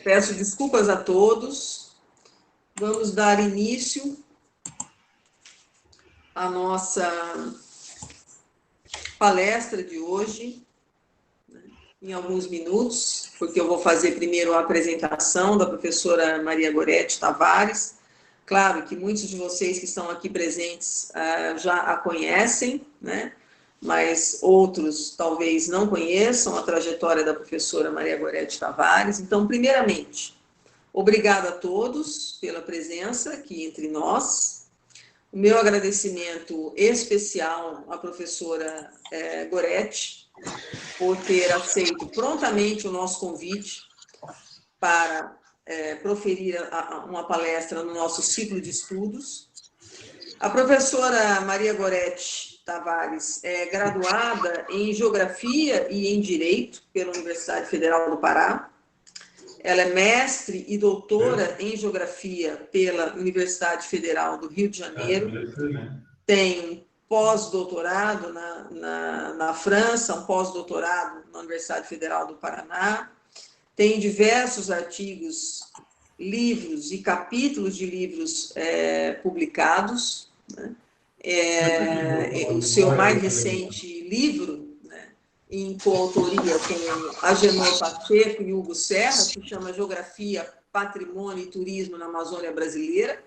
Peço desculpas a todos. Vamos dar início à nossa palestra de hoje, em alguns minutos, porque eu vou fazer primeiro a apresentação da professora Maria Goretti Tavares. Claro que muitos de vocês que estão aqui presentes já a conhecem, né? Mas outros talvez não conheçam a trajetória da professora Maria Goretti Tavares. Então, primeiramente, obrigada a todos pela presença aqui entre nós. O meu agradecimento especial à professora Goretti por ter aceito prontamente o nosso convite para proferir uma palestra no nosso ciclo de estudos. A professora Maria Goretti Tavares é graduada em Geografia e em Direito pela Universidade Federal do Pará. Ela é mestre e doutora em Geografia pela Universidade Federal do Rio de Janeiro. Tem pós-doutorado na França, um pós-doutorado na Universidade Federal do Paraná. Tem diversos artigos, livros e capítulos de livros publicados, né? O seu mais recente livro, né, em coautoria com Agenor Pacheco e Hugo Serra, se chama Geografia, Patrimônio e Turismo na Amazônia Brasileira,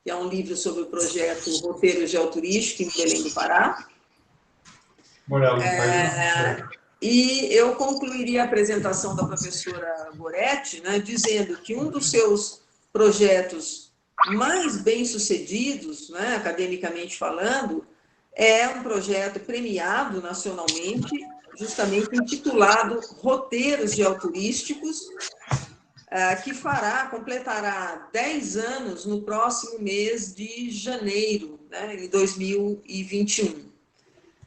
que é um livro sobre o projeto Roteiro Geoturístico em Belém do Pará. E eu concluiria a apresentação da professora Goretti, né, dizendo que um dos seus projetos mais bem-sucedidos, né, academicamente falando, é um projeto premiado nacionalmente, justamente intitulado Roteiros Geoturísticos, que completará 10 anos no próximo mês de janeiro, né, em 2021.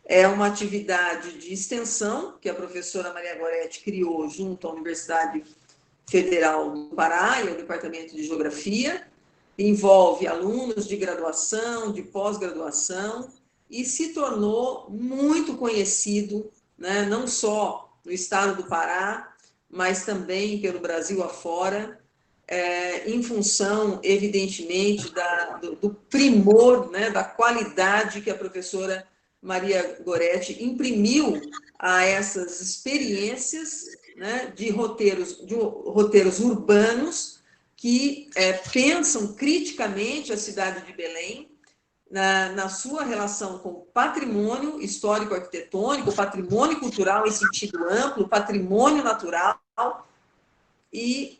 É uma atividade de extensão que a professora Maria Goretti criou junto à Universidade Federal do Pará e ao Departamento de Geografia. Envolve alunos de graduação, de pós-graduação, e se tornou muito conhecido, né, não só no estado do Pará, mas também pelo Brasil afora, em função, evidentemente, do primor, né, da qualidade que a professora Maria Goretti imprimiu a essas experiências, né, de roteiros urbanos que pensam criticamente a cidade de Belém na sua relação com o patrimônio histórico-arquitetônico, patrimônio cultural em sentido amplo, patrimônio natural, e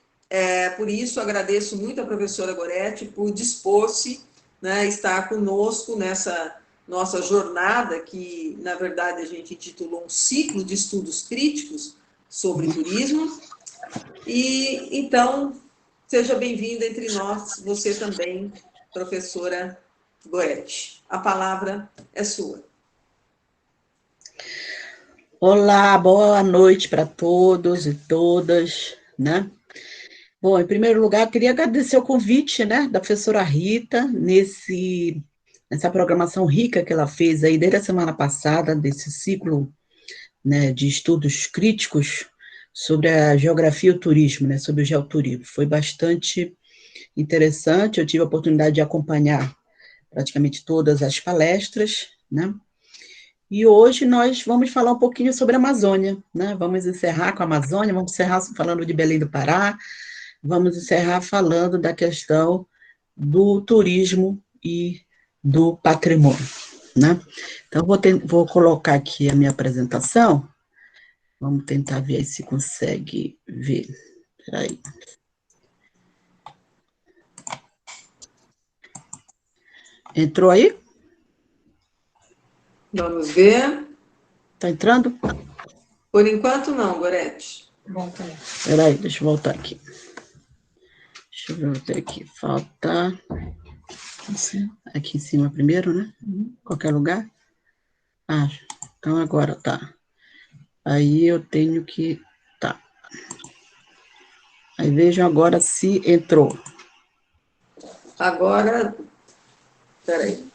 por isso agradeço muito a professora Goretti por dispor-se, né, estar conosco nessa nossa jornada, que na verdade a gente intitulou um ciclo de estudos críticos sobre turismo. E então, seja bem-vinda entre nós, você também, professora Goretti. A palavra é sua. Olá, boa noite para todos e todas, né? Bom, em primeiro lugar, queria agradecer o convite, né, da professora Rita, nessa programação rica que ela fez aí desde a semana passada, desse ciclo, né, de estudos críticos sobre a geografia e o turismo, né, sobre o geoturismo. Foi bastante interessante, eu tive a oportunidade de acompanhar praticamente todas as palestras, né? E hoje nós vamos falar um pouquinho sobre a Amazônia, né? Vamos encerrar com a Amazônia, vamos encerrar falando de Belém do Pará, vamos encerrar falando da questão do turismo e do patrimônio, né? Então, vou colocar aqui a minha apresentação, vamos tentar ver se consegue ver. Espera aí. Entrou aí? Vamos ver. Está entrando? Por enquanto, não, Goretti. Volta aí. Espera aí, deixa eu voltar aqui. Deixa eu ver aqui. Falta... Aqui em cima primeiro, né? Qualquer lugar? Ah, então agora tá. Aí eu tenho que... Tá. Aí vejam agora se entrou. Agora, peraí.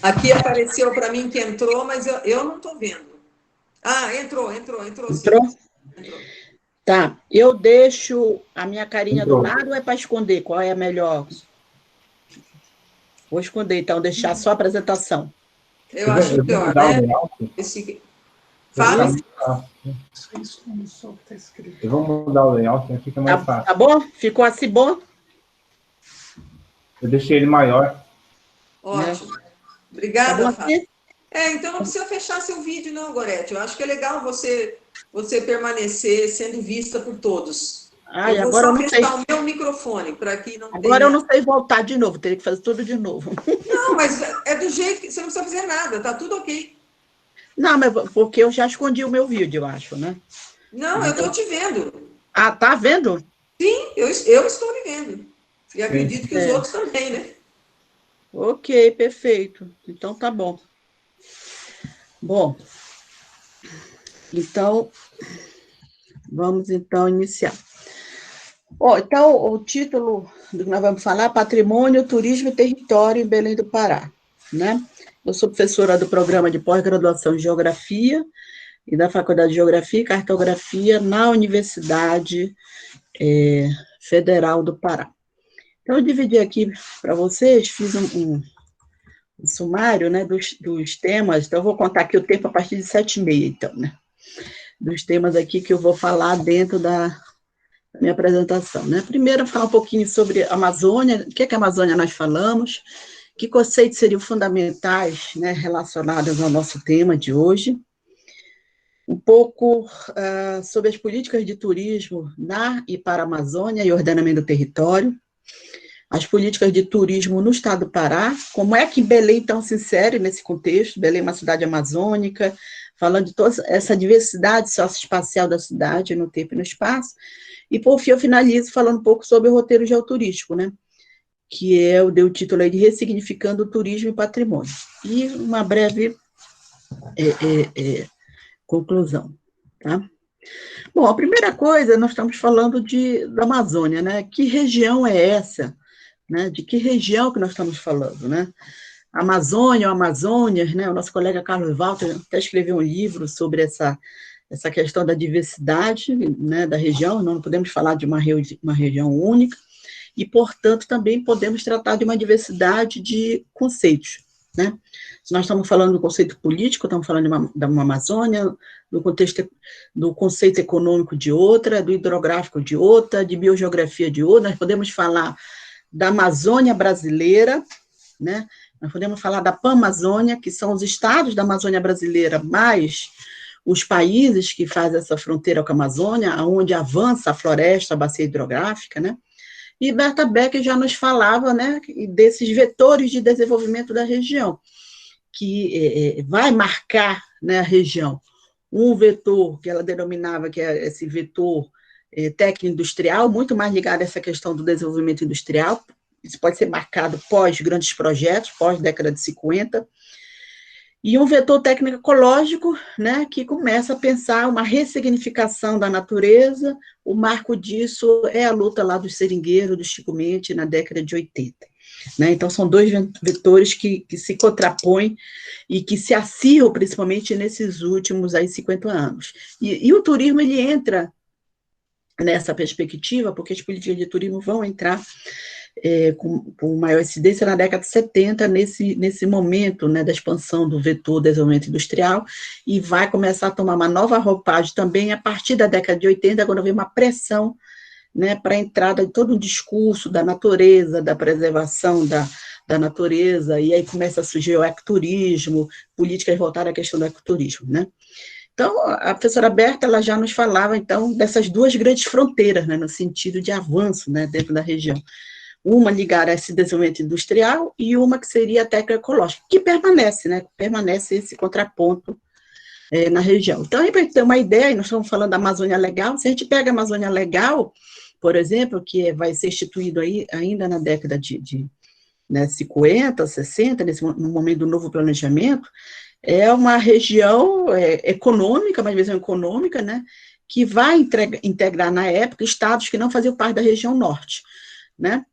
Aqui apareceu para mim que entrou, mas eu não estou vendo. Ah, entrou sim. Entrou? Entrou. Tá. Eu deixo a minha carinha do Entrou. lado ou é para esconder? Qual é a melhor? Vou esconder, então, deixar só a apresentação. Eu acho Eu vou melhor, mudar o né? layout. Fala. Eu vou mudar o layout, né? Fica mais fácil. Tá bom? Ficou assim bom? Eu deixei ele maior. Ótimo. Tá Obrigada, bom Fábio. assim? Então não precisa fechar seu vídeo, não, Gorete. Eu acho que é legal você permanecer sendo vista por todos. Ah, e Eu vou agora eu só não sei. testar o meu microfone para que não Agora eu tenha. não sei voltar de novo, teria que fazer tudo de novo. Não, mas é do jeito que você não precisa fazer nada, tá tudo ok. Não, mas porque eu já escondi o meu vídeo, eu acho, né? Não, eu estou te vendo. Ah, tá vendo? Sim, eu estou lhe vendo. E acredito que os É. outros também, né? Ok, perfeito. Então tá bom. Bom, então vamos então iniciar. Então, o título do que nós vamos falar é Patrimônio, Turismo e Território em Belém do Pará, né? Eu sou professora do programa de pós-graduação em Geografia e da Faculdade de Geografia e Cartografia na Universidade Federal do Pará. Então, eu dividi aqui para vocês, fiz um sumário, né, dos temas, então eu vou contar aqui o tempo a partir de 7h30, então, né? Dos temas aqui que eu vou falar dentro da minha apresentação, né? Primeiro, falar um pouquinho sobre a Amazônia, o que é a Amazônia nós falamos, que conceitos seriam fundamentais, né, relacionados ao nosso tema de hoje, um pouco sobre as políticas de turismo na e para a Amazônia e ordenamento do território, as políticas de turismo no estado do Pará, como é que Belém, então, se insere nesse contexto. Belém é uma cidade amazônica, falando de toda essa diversidade socioespacial da cidade, no tempo e no espaço. E, por fim, eu finalizo falando um pouco sobre o roteiro geoturístico, né? Que eu dei o título aí de Ressignificando o Turismo e Patrimônio. E uma breve conclusão, tá? Bom, a primeira coisa, nós estamos falando da Amazônia, né? Que região é essa? Né? De que região que nós estamos falando, né? Amazônia ou Amazônias, né? O nosso colega Carlos Walter até escreveu um livro sobre essa questão da diversidade, né, da região. Não podemos falar de uma região única, e, portanto, também podemos tratar de uma diversidade de conceitos, né? Se nós estamos falando do conceito político, estamos falando de uma Amazônia, do contexto do conceito econômico de outra, do hidrográfico de outra, de biogeografia de outra. Nós podemos falar da Amazônia brasileira, né? Nós podemos falar da Panamazônia, que são os estados da Amazônia brasileira, mais os países que fazem essa fronteira com a Amazônia, onde avança a floresta, a bacia hidrográfica, né? E Berta Becker já nos falava, né, desses vetores de desenvolvimento da região, que vai marcar, né, a região. Um vetor que ela denominava que é esse vetor técnico-industrial, muito mais ligado a essa questão do desenvolvimento industrial. Isso pode ser marcado pós grandes projetos, pós década de 50, e um vetor técnico-ecológico, né, que começa a pensar uma ressignificação da natureza. O marco disso é a luta lá dos seringueiros, do Chico Mendes, na década de 80. Né? Então, são dois vetores que se contrapõem e que se acirram, principalmente, nesses últimos 50 anos. E o turismo, ele entra nessa perspectiva, porque as políticas de turismo vão entrar com maior incidência na década de 70, nesse momento, né, da expansão do vetor desenvolvimento industrial, e vai começar a tomar uma nova roupagem também a partir da década de 80, quando vem uma pressão, né, para a entrada de todo um discurso da natureza, da preservação da natureza, e aí começa a surgir o ecoturismo, políticas voltadas à questão do ecoturismo, né? Então, a professora Berta, ela já nos falava, então, dessas duas grandes fronteiras, né, no sentido de avanço, né, dentro da região. Uma ligada a esse desenvolvimento industrial e uma que seria a técnica ecológica, que permanece, né, permanece esse contraponto na região. Então, para a gente ter uma ideia, nós estamos falando da Amazônia Legal, se a gente pega a Amazônia Legal, por exemplo, que vai ser instituído aí ainda na década de 50, 60, no momento do novo planejamento, é uma região econômica, uma visão econômica, né, que vai integrar, na época, estados que não faziam parte da região norte, né?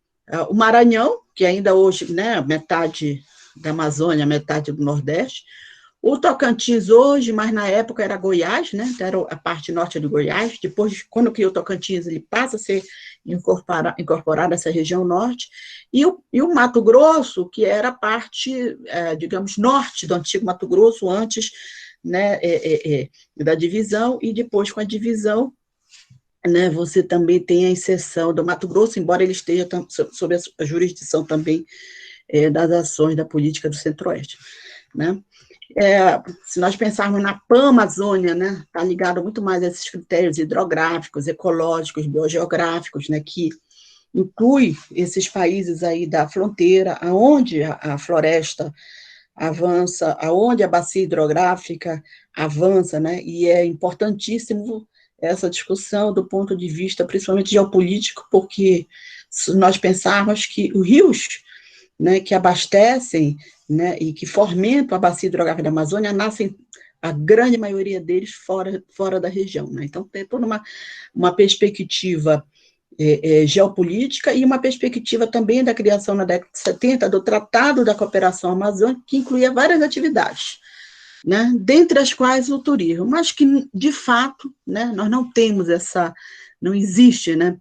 O Maranhão, que ainda hoje, né, metade da Amazônia, metade do Nordeste, O Tocantins hoje, mas na época era Goiás, né? Era a parte norte de Goiás. Depois, quando criou o Tocantins, ele passa a ser incorporado a essa região norte. E o Mato Grosso, que era a parte, digamos, norte do antigo Mato Grosso, antes, né, da divisão, e depois, com a divisão, né, você também tem a inserção do Mato Grosso, embora ele esteja sob a jurisdição também das ações da política do Centro-Oeste, né? Se nós pensarmos na Pan-Amazônia, né, está ligado muito mais a esses critérios hidrográficos, ecológicos, biogeográficos, né, que inclui esses países aí da fronteira, aonde a floresta avança, aonde a bacia hidrográfica avança, né, e é importantíssimo essa discussão do ponto de vista, principalmente geopolítico, porque se nós pensarmos que os rios, né, que abastecem, né, e que fomentam a bacia hidrográfica da Amazônia, nascem, a grande maioria deles, fora da região, né? Então, tem toda uma perspectiva geopolítica e uma perspectiva também da criação na década de 70 do Tratado da Cooperação Amazônica, que incluía várias atividades, né, dentre as quais o turismo, mas que, de fato, né, nós não temos não existe, né,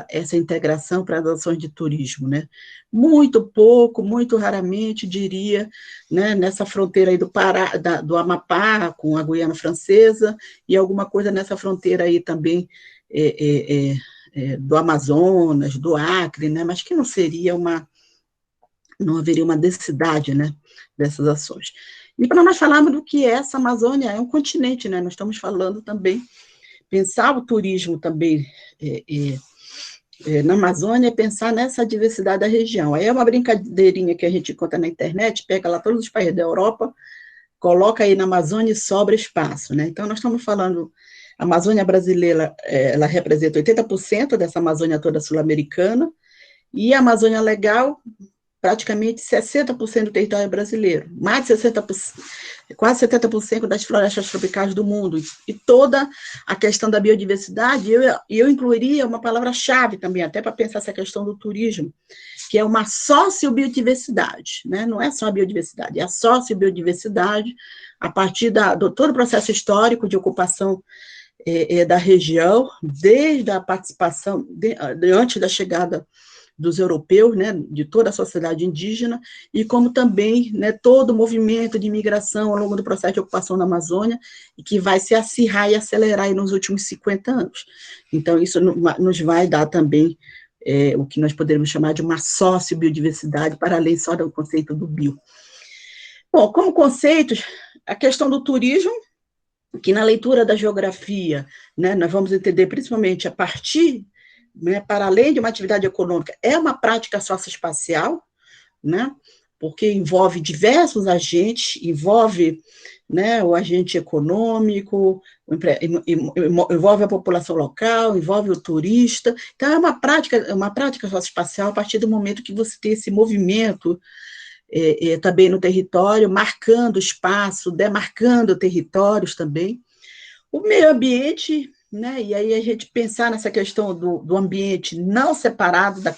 essa integração para as ações de turismo, né? Muito pouco, muito raramente, diria, né, nessa fronteira aí do Pará, do Amapá, com a Guiana Francesa, e alguma coisa nessa fronteira aí também do Amazonas, do Acre, né, mas que não haveria uma densidade, né, dessas ações. E para nós falarmos do que é essa Amazônia, é um continente, né, nós estamos falando também, pensar o turismo também na Amazônia é pensar nessa diversidade da região. Aí é uma brincadeirinha que a gente conta na internet, pega lá todos os países da Europa, coloca aí na Amazônia e sobra espaço, né? Então, nós estamos falando, a Amazônia brasileira, ela representa 80% dessa Amazônia toda sul-americana, e a Amazônia Legal, praticamente 60% do território brasileiro, mais de 60%, quase 70% das florestas tropicais do mundo, e toda a questão da biodiversidade, eu incluiria uma palavra-chave também, até para pensar essa questão do turismo, que é uma sociobiodiversidade, né? Não é só a biodiversidade, é a sociobiodiversidade, a partir do todo o processo histórico de ocupação da região, desde a participação, antes da chegada dos europeus, né, de toda a sociedade indígena, e como também, né, todo o movimento de imigração ao longo do processo de ocupação da Amazônia, e que vai se acirrar e acelerar aí nos últimos 50 anos. Então, isso nos vai dar também o que nós poderíamos chamar de uma sociobiodiversidade, para além só do conceito do bio. Bom, como conceitos, a questão do turismo, que na leitura da geografia, né, nós vamos entender principalmente a partir, né, para além de uma atividade econômica, é uma prática socioespacial, né, porque envolve diversos agentes, envolve, né, o agente econômico, envolve a população local, envolve o turista. Então, é uma prática socioespacial a partir do momento que você tem esse movimento também no território, marcando espaço, demarcando territórios também. O meio ambiente, né, e aí a gente pensar nessa questão do ambiente não separado da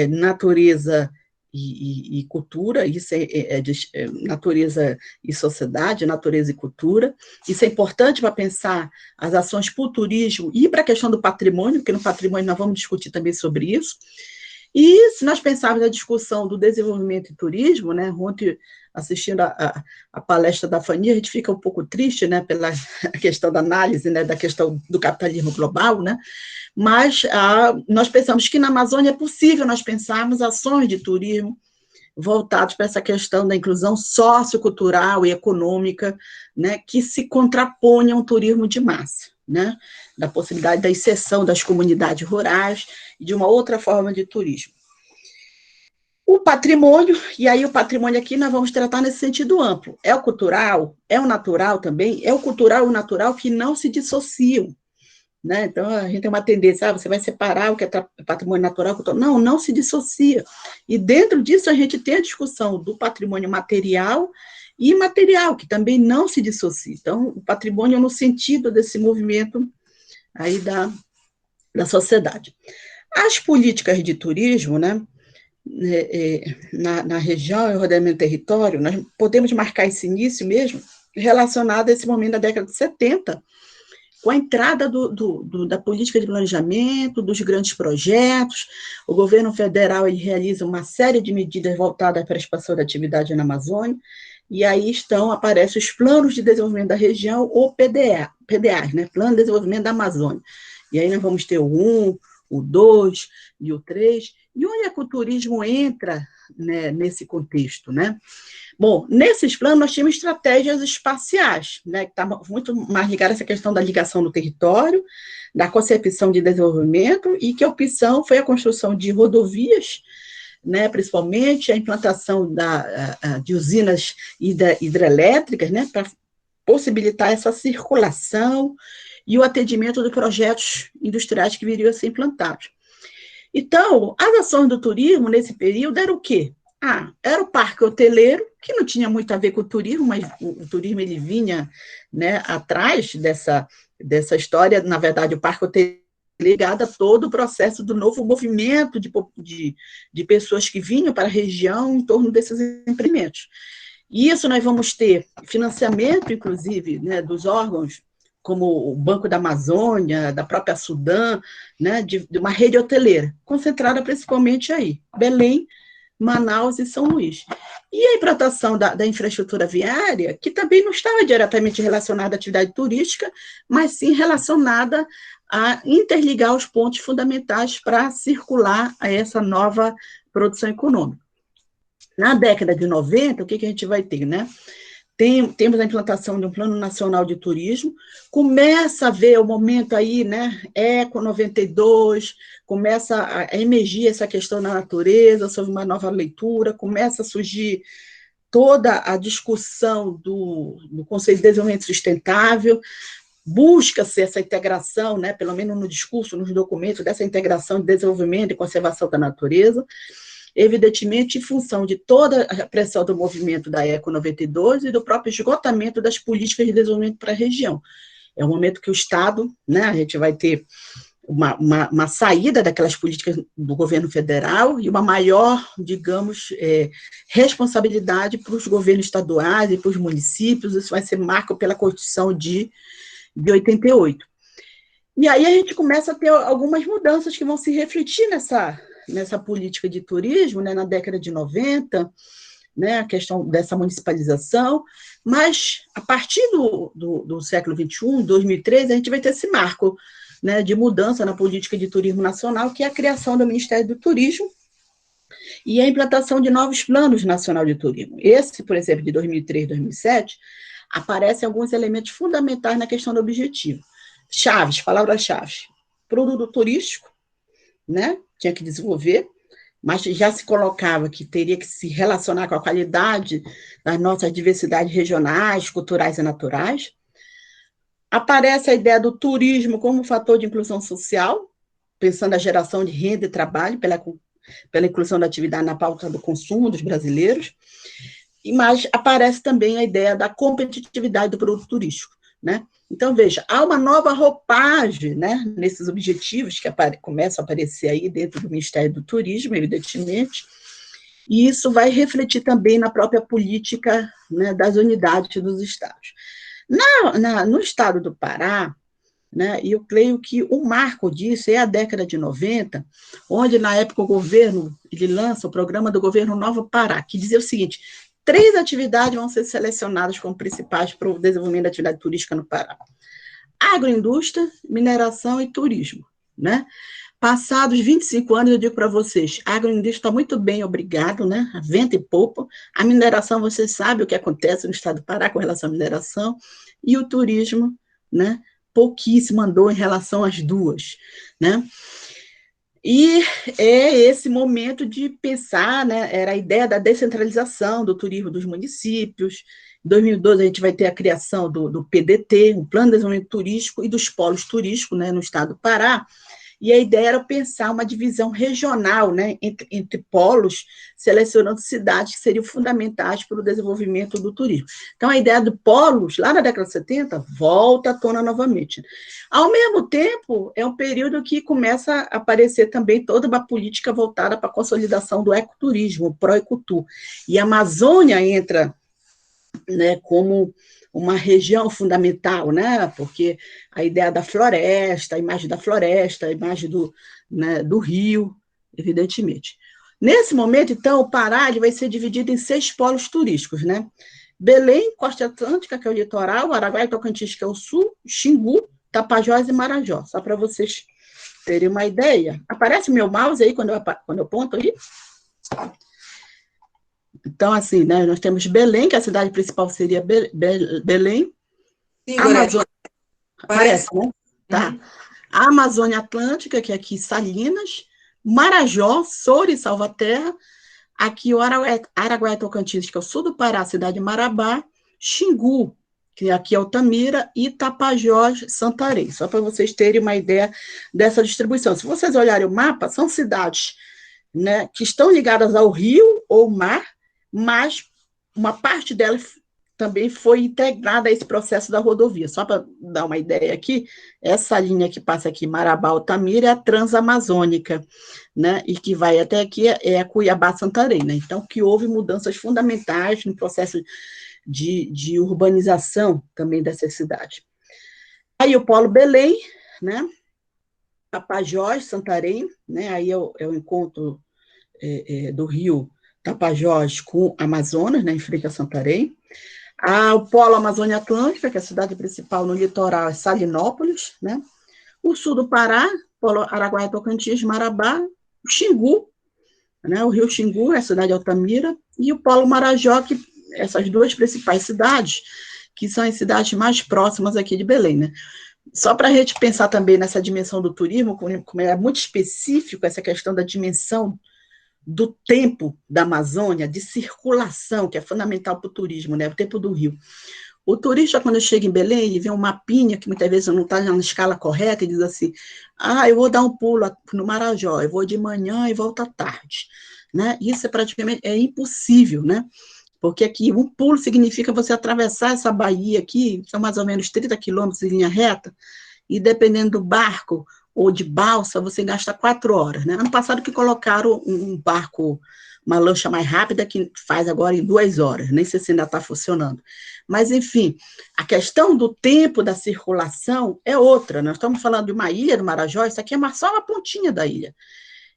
natureza e cultura, isso é natureza e sociedade, natureza e cultura, isso é importante para pensar as ações para o turismo e para a questão do patrimônio, porque no patrimônio nós vamos discutir também sobre isso. E se nós pensarmos na discussão do desenvolvimento e turismo, né, ontem, assistindo a palestra da Fani, a gente fica um pouco triste, né, pela questão da análise, né, da questão do capitalismo global, né, mas nós pensamos que na Amazônia é possível nós pensarmos ações de turismo voltados para essa questão da inclusão sociocultural e econômica, né, que se contrapõe a um turismo de massa, né, da possibilidade da inserção das comunidades rurais e de uma outra forma de turismo. O patrimônio, e aí o patrimônio aqui nós vamos tratar nesse sentido amplo, é o cultural, é o natural também, é o cultural e o natural que não se dissociam, né? Então, a gente tem uma tendência, você vai separar o que é patrimônio natural, cultural. Não se dissocia. E dentro disso a gente tem a discussão do patrimônio material e imaterial, que também não se dissocia. Então, o patrimônio no sentido desse movimento aí da sociedade. As políticas de turismo, né, na região e ordenamento do território, nós podemos marcar esse início mesmo relacionado a esse momento da década de 70, com a entrada da política de planejamento, dos grandes projetos. O governo federal ele realiza uma série de medidas voltadas para a expansão da atividade na Amazônia, e aí aparecem os planos de desenvolvimento da região, ou PDAs, né? Plano de Desenvolvimento da Amazônia. E aí nós vamos ter o 1, o 2 e o 3, e onde é que o turismo entra, né, nesse contexto, né? Bom, nesses planos nós tínhamos estratégias espaciais, né, que estavam muito mais ligadas a essa questão da ligação do território, da concepção de desenvolvimento, e que a opção foi a construção de rodovias, né, principalmente a implantação de usinas hidrelétricas, né, para possibilitar essa circulação e o atendimento de projetos industriais que viriam a ser implantados. Então, as ações do turismo nesse período eram o quê? Era o parque hoteleiro, que não tinha muito a ver com o turismo, mas o turismo ele vinha, né, atrás dessa história. Na verdade, o parque hoteleiro ligado a todo o processo do novo movimento de pessoas que vinham para a região em torno desses empreendimentos. E isso nós vamos ter financiamento, inclusive, né, dos órgãos, como o Banco da Amazônia, da própria Sudam, né, de uma rede hoteleira, concentrada principalmente aí, Belém, Manaus e São Luís. E a implantação da infraestrutura viária, que também não estava diretamente relacionada à atividade turística, mas sim relacionada a interligar os pontos fundamentais para circular a essa nova produção econômica. Na década de 90, o que a gente vai ter, né? Temos a implantação de um Plano Nacional de Turismo, começa a ver o momento aí, né, Eco 92, começa a emergir essa questão da natureza, sobre uma nova leitura, começa a surgir toda a discussão do Conselho de Desenvolvimento Sustentável, busca-se essa integração, né, pelo menos no discurso, nos documentos, dessa integração de desenvolvimento e conservação da natureza, evidentemente, em função de toda a pressão do movimento da Eco 92 e do próprio esgotamento das políticas de desenvolvimento para a região. É um momento que o Estado, né, a gente vai ter uma saída daquelas políticas do governo federal e uma maior, digamos, responsabilidade para os governos estaduais e para os municípios. Isso vai ser marco pela Constituição de 88. E aí a gente começa a ter algumas mudanças que vão se refletir nessa política de turismo, né, na década de 90, né, a questão dessa municipalização, mas a partir do século XXI, 2013, a gente vai ter esse marco, né, de mudança na política de turismo nacional, que é a criação do Ministério do Turismo e a implantação de novos planos nacional de turismo. Esse, por exemplo, de 2003, 2007, aparecem alguns elementos fundamentais na questão do objetivo. Chaves, palavras-chave. Produto turístico, né, tinha que desenvolver, mas já se colocava que teria que se relacionar com a qualidade das nossas diversidades regionais, culturais e naturais. Aparece a ideia do turismo como fator de inclusão social, pensando a geração de renda e trabalho pela inclusão da atividade na pauta do consumo dos brasileiros, mas aparece também a ideia da competitividade do produto turístico, né? Então, veja, há uma nova roupagem, né, nesses objetivos que começam a aparecer aí dentro do Ministério do Turismo, evidentemente, e isso vai refletir também na própria política, né, das unidades dos estados. No estado do Pará, né, e eu creio que o marco disso é a década de 90, onde, na época, o governo ele lança o programa do governo Novo Pará, que dizia o seguinte: 3 atividades vão ser selecionadas como principais para o desenvolvimento da atividade turística no Pará: agroindústria, mineração e turismo, né? Passados 25 anos, eu digo para vocês, a agroindústria está muito bem, obrigado, né? A vento e popa. A mineração, vocês sabem o que acontece no estado do Pará com relação à mineração, e o turismo, né? Pouquíssimo andou em relação às duas, né? E é esse momento de pensar, né, era a ideia da descentralização do turismo dos municípios. Em 2012, a gente vai ter a criação do PDT, um Plano de Desenvolvimento Turístico, e dos polos turísticos, né, no estado do Pará, e a ideia era pensar uma divisão regional, né, entre polos, selecionando cidades que seriam fundamentais para o desenvolvimento do turismo. Então, a ideia do polos, lá na década de 70, volta à tona novamente. Ao mesmo tempo, é um período que começa a aparecer também toda uma política voltada para a consolidação do ecoturismo, o Proecotur. E a Amazônia entra, né, como uma região fundamental, né, porque a ideia da floresta, a imagem da floresta, a imagem né, do rio, evidentemente. Nesse momento, então, o Pará ele vai ser dividido em 6 polos turísticos, né? Belém, Costa Atlântica, que é o litoral, Araguaia e Tocantins, que é o sul, Xingu, Tapajós e Marajó, só para vocês terem uma ideia. Aparece o meu mouse aí quando eu aponto ali? Então, assim, né, nós temos Belém, que a cidade principal seria Belém. Sim, Amazônia. Parece, né? Tá. A Amazônia Atlântica, que é aqui Salinas, Marajó, Soura e Salvaterra, aqui o Araguaia Tocantins, que é o sul do Pará, a cidade de Marabá, Xingu, que aqui é Altamira, e Tapajós, Santarém, só para vocês terem uma ideia dessa distribuição. Se vocês olharem o mapa, são cidades, né, que estão ligadas ao rio ou mar, mas uma parte delas também foi integrada a esse processo da rodovia. Só para dar uma ideia aqui, essa linha que passa aqui, Marabá, Altamira, é a transamazônica, né, e que vai até aqui é a Cuiabá-Santarém, né? Então, que houve mudanças fundamentais no processo de urbanização também dessa cidade. Aí o Polo Belém, né, Tapajós, Santarém, né, aí é o encontro do rio Tapajós com Amazonas, né, em frente a Santarém. O Polo Amazônia Atlântica, que é a cidade principal no litoral, é Salinópolis, né? O sul do Pará, Polo Araguaia, Tocantins, Marabá, o Xingu, né? O rio Xingu, é a cidade de Altamira, e o Polo Marajó, que essas duas principais cidades, que são as cidades mais próximas aqui de Belém, né? Só para a gente pensar também nessa dimensão do turismo, como é muito específico essa questão da dimensão do tempo da Amazônia, de circulação, que é fundamental para o turismo, né? O tempo do rio. O turista, quando chega em Belém, ele vê um mapinha que muitas vezes não está na escala correta e diz assim, eu vou dar um pulo no Marajó, eu vou de manhã e volto à tarde, né? Isso é praticamente impossível, né? Porque aqui um pulo significa você atravessar essa baía aqui, são mais ou menos 30 quilômetros em linha reta, e dependendo do barco ou de balsa, você gasta 4 horas, né? Ano passado que colocaram um barco, uma lancha mais rápida, que faz agora em 2 horas, nem sei se ainda está funcionando. Mas, enfim, a questão do tempo da circulação é outra. Nós estamos falando de uma ilha do Marajó, isso aqui é só uma pontinha da ilha.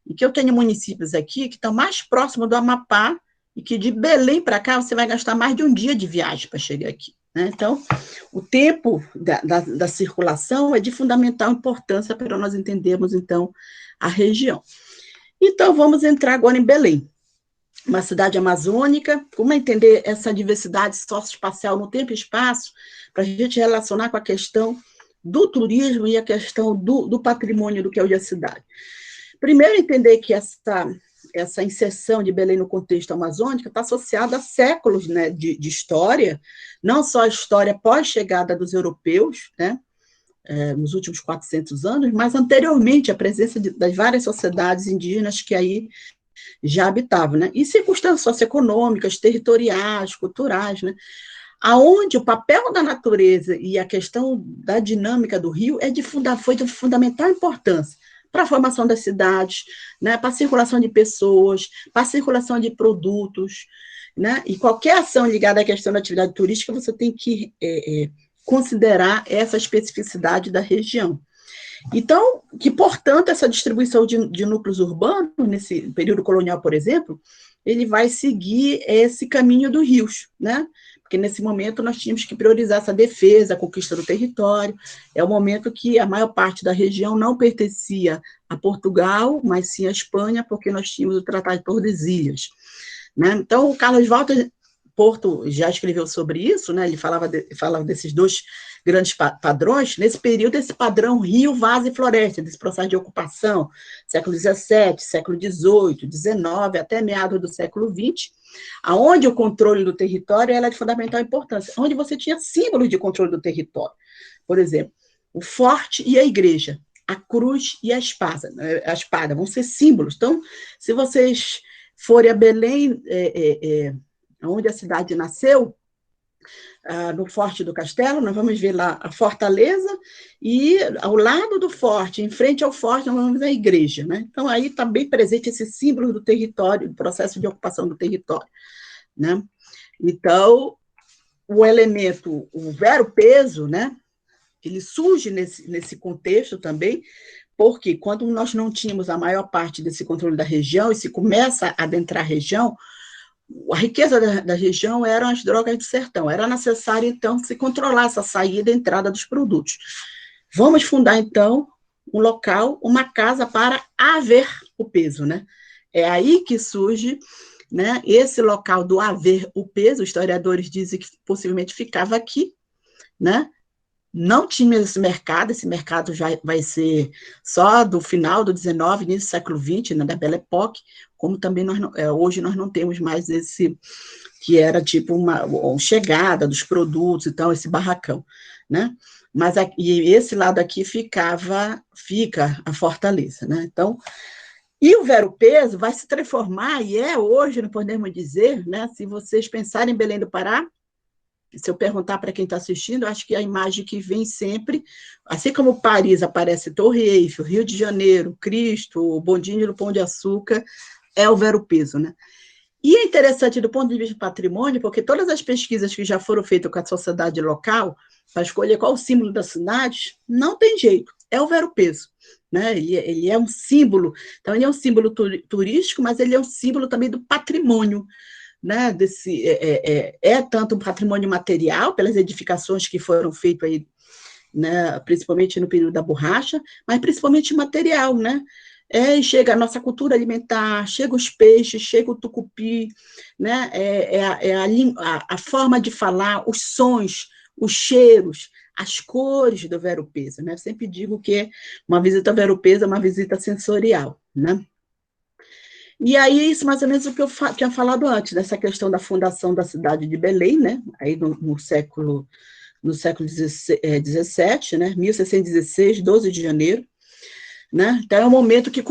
E que eu tenho municípios aqui que estão mais próximos do Amapá, e que de Belém para cá você vai gastar mais de um dia de viagem para chegar aqui, né? Então, o tempo da circulação é de fundamental importância para nós entendermos, então, a região. Então, vamos entrar agora em Belém, uma cidade amazônica. Como entender essa diversidade socioespacial no tempo e espaço, para a gente relacionar com a questão do turismo e a questão do patrimônio do que é a cidade. Primeiro, entender que essa inserção de Belém no contexto amazônico está associada a séculos, né, de história, não só a história pós-chegada dos europeus, né, nos últimos 400 anos, mas anteriormente a presença das várias sociedades indígenas que aí já habitavam, né, e circunstâncias socioeconômicas, territoriais, culturais, né, aonde o papel da natureza e a questão da dinâmica do rio foi de fundamental importância para a formação das cidades, né, para a circulação de pessoas, para a circulação de produtos, né, e qualquer ação ligada à questão da atividade turística, você tem que considerar essa especificidade da região. Então, portanto, essa distribuição de núcleos urbanos, nesse período colonial, por exemplo, ele vai seguir esse caminho dos rios, né? Porque nesse momento nós tínhamos que priorizar essa defesa, a conquista do território. É o momento que a maior parte da região não pertencia a Portugal, mas sim à Espanha, porque nós tínhamos o Tratado de Tordesilhas, né? Então, o Carlos Walter Porto já escreveu sobre isso, né? Ele falava desses dois grandes padrões. Nesse período, esse padrão rio, vaza e floresta, desse processo de ocupação, século XVII, século XVIII, XIX, até meados do século XX, aonde o controle do território era de fundamental importância, onde você tinha símbolos de controle do território. Por exemplo, o forte e a igreja. a cruz e a espada. A espada vão ser símbolos. Então, se vocês forem a Belém, onde a cidade nasceu, no Forte do Castelo, nós vamos ver lá a fortaleza e ao lado do forte, em frente ao forte, nós vamos ver a igreja, né? Então, aí está bem presente esse símbolo do território, do processo de ocupação do território, né? Então, o elemento, o vero-peso, né? Ele surge nesse contexto também, porque quando nós não tínhamos a maior parte desse controle da região, e se começa a adentrar a região, a riqueza da região eram as drogas do sertão. Era necessário, então, se controlar essa saída e entrada dos produtos. Vamos fundar, então, um local, uma casa para haver o peso, né? É aí que surge, né, esse local do haver o peso. Os historiadores dizem que possivelmente ficava aqui, né? Não tinha esse mercado já vai ser só do final do XIX, início do século XX, né, da Belle Époque, como também hoje nós não temos mais esse, que era tipo uma chegada dos produtos, então, esse barracão, né? Mas e esse lado aqui fica a fortaleza, né? Então, e o vero-peso vai se transformar, e hoje, não podemos dizer, né? Se vocês pensarem em Belém do Pará, se eu perguntar para quem está assistindo, eu acho que a imagem que vem sempre, assim como Paris aparece Torre Eiffel, Rio de Janeiro, Cristo, o Bondinho do Pão de Açúcar, é o vero-peso, né? E é interessante do ponto de vista do patrimônio, porque todas as pesquisas que já foram feitas com a sociedade local, para escolher qual o símbolo da cidade, não tem jeito, é o vero-peso, né? Ele é um símbolo, então ele é um símbolo turístico, mas ele é um símbolo também do patrimônio, né, tanto um patrimônio material, pelas edificações que foram feitas aí, né, principalmente no período da borracha, mas principalmente material, né? Chega a nossa cultura alimentar, chega os peixes, chega o tucupi, né? A forma de falar, os sons, os cheiros, as cores do vero-peso, né? Eu sempre digo que uma visita ao vero-peso é uma visita sensorial, né? E aí, isso mais ou menos o que eu tinha falado antes, dessa questão da fundação da cidade de Belém, né? Aí no século XVII, né? 1616, 12 de janeiro, né? Então, é o momento que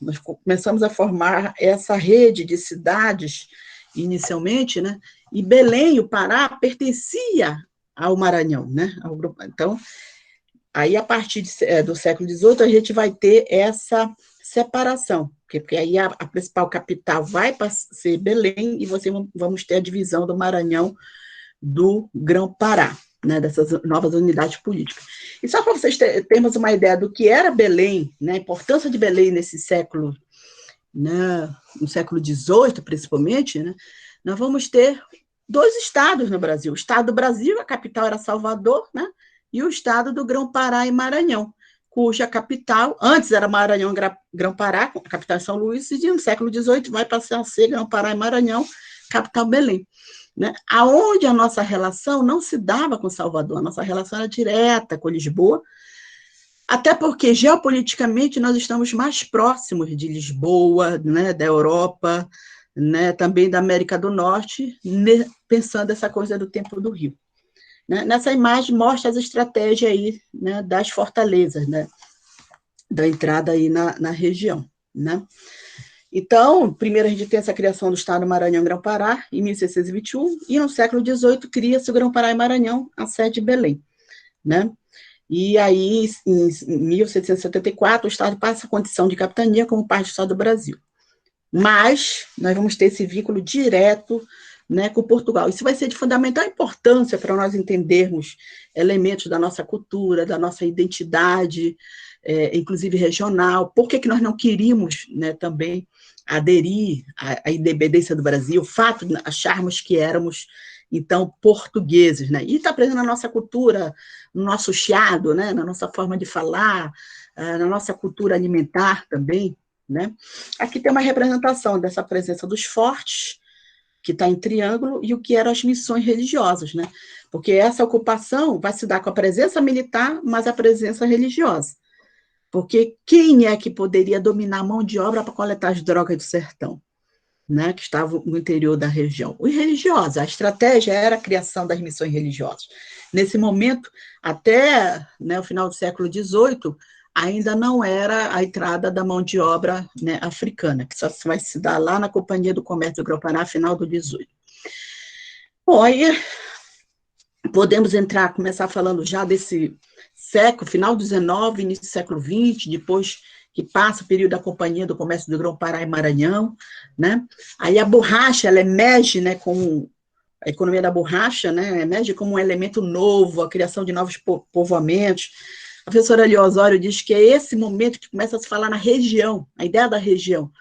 nós começamos a formar essa rede de cidades, inicialmente, né? E Belém, o Pará, pertencia ao Maranhão, né? Então, aí, a partir do século XVIII, a gente vai ter essa separação, porque aí a principal capital vai ser Belém e vamos ter a divisão do Maranhão do Grão-Pará, né, dessas novas unidades políticas. E só para vocês termos uma ideia do que era Belém, né, a importância de Belém nesse século, né, no século XVIII, principalmente, né, nós vamos ter 2 estados no Brasil. O estado do Brasil, a capital era Salvador, né, e o estado do Grão-Pará e Maranhão, cuja capital, antes era Maranhão Grão-Pará, a capital é São Luís, e no século XVIII vai passar a ser Grão-Pará e Maranhão, capital Belém. Né? Aonde a nossa relação não se dava com Salvador, a nossa relação era direta com Lisboa, até porque, geopoliticamente, nós estamos mais próximos de Lisboa, né, da Europa, né, também da América do Norte, pensando essa coisa do tempo do Rio. Né? Nessa imagem mostra as estratégias aí, né, das fortalezas, né, da entrada aí na região. Né? Então, primeiro a gente tem essa criação do Estado Maranhão-Grão-Pará, em 1621, e no século XVIII cria-se o Grão-Pará e Maranhão, a sede de Belém. Né? E aí, em 1774, o Estado passa a condição de capitania como parte do Estado do Brasil. Mas nós vamos ter esse vínculo direto, né, com Portugal. Isso vai ser de fundamental importância para nós entendermos elementos da nossa cultura, da nossa identidade, inclusive regional. Por que nós não queríamos, né, também aderir à independência do Brasil, o fato de acharmos que éramos, então, portugueses, né? E está presente na nossa cultura, no nosso chiado, né, na nossa forma de falar, na nossa cultura alimentar também, né? Aqui tem uma representação dessa presença dos fortes, que está em triângulo, e o que eram as missões religiosas, né? Porque essa ocupação vai se dar com a presença militar, mas a presença religiosa. Porque quem é que poderia dominar a mão de obra para coletar as drogas do sertão? né, que estavam no interior da região. Os religiosos, a estratégia era a criação das missões religiosas. Nesse momento, até, né, o final do século XVIII, ainda não era a entrada da mão de obra, né, africana, que só vai se dar lá na Companhia do Comércio do Grão-Pará, final do XVIII. Bom, aí podemos começar falando já desse século, final do XIX, início do século XX, depois que passa o período da Companhia do Comércio do Grão-Pará e Maranhão, né? Aí a borracha, ela emerge, né, com a economia da borracha, né, emerge como um elemento novo, a criação de novos povoamentos. A professora Eli Osório diz que é esse momento que começa a se falar na região, a ideia da região,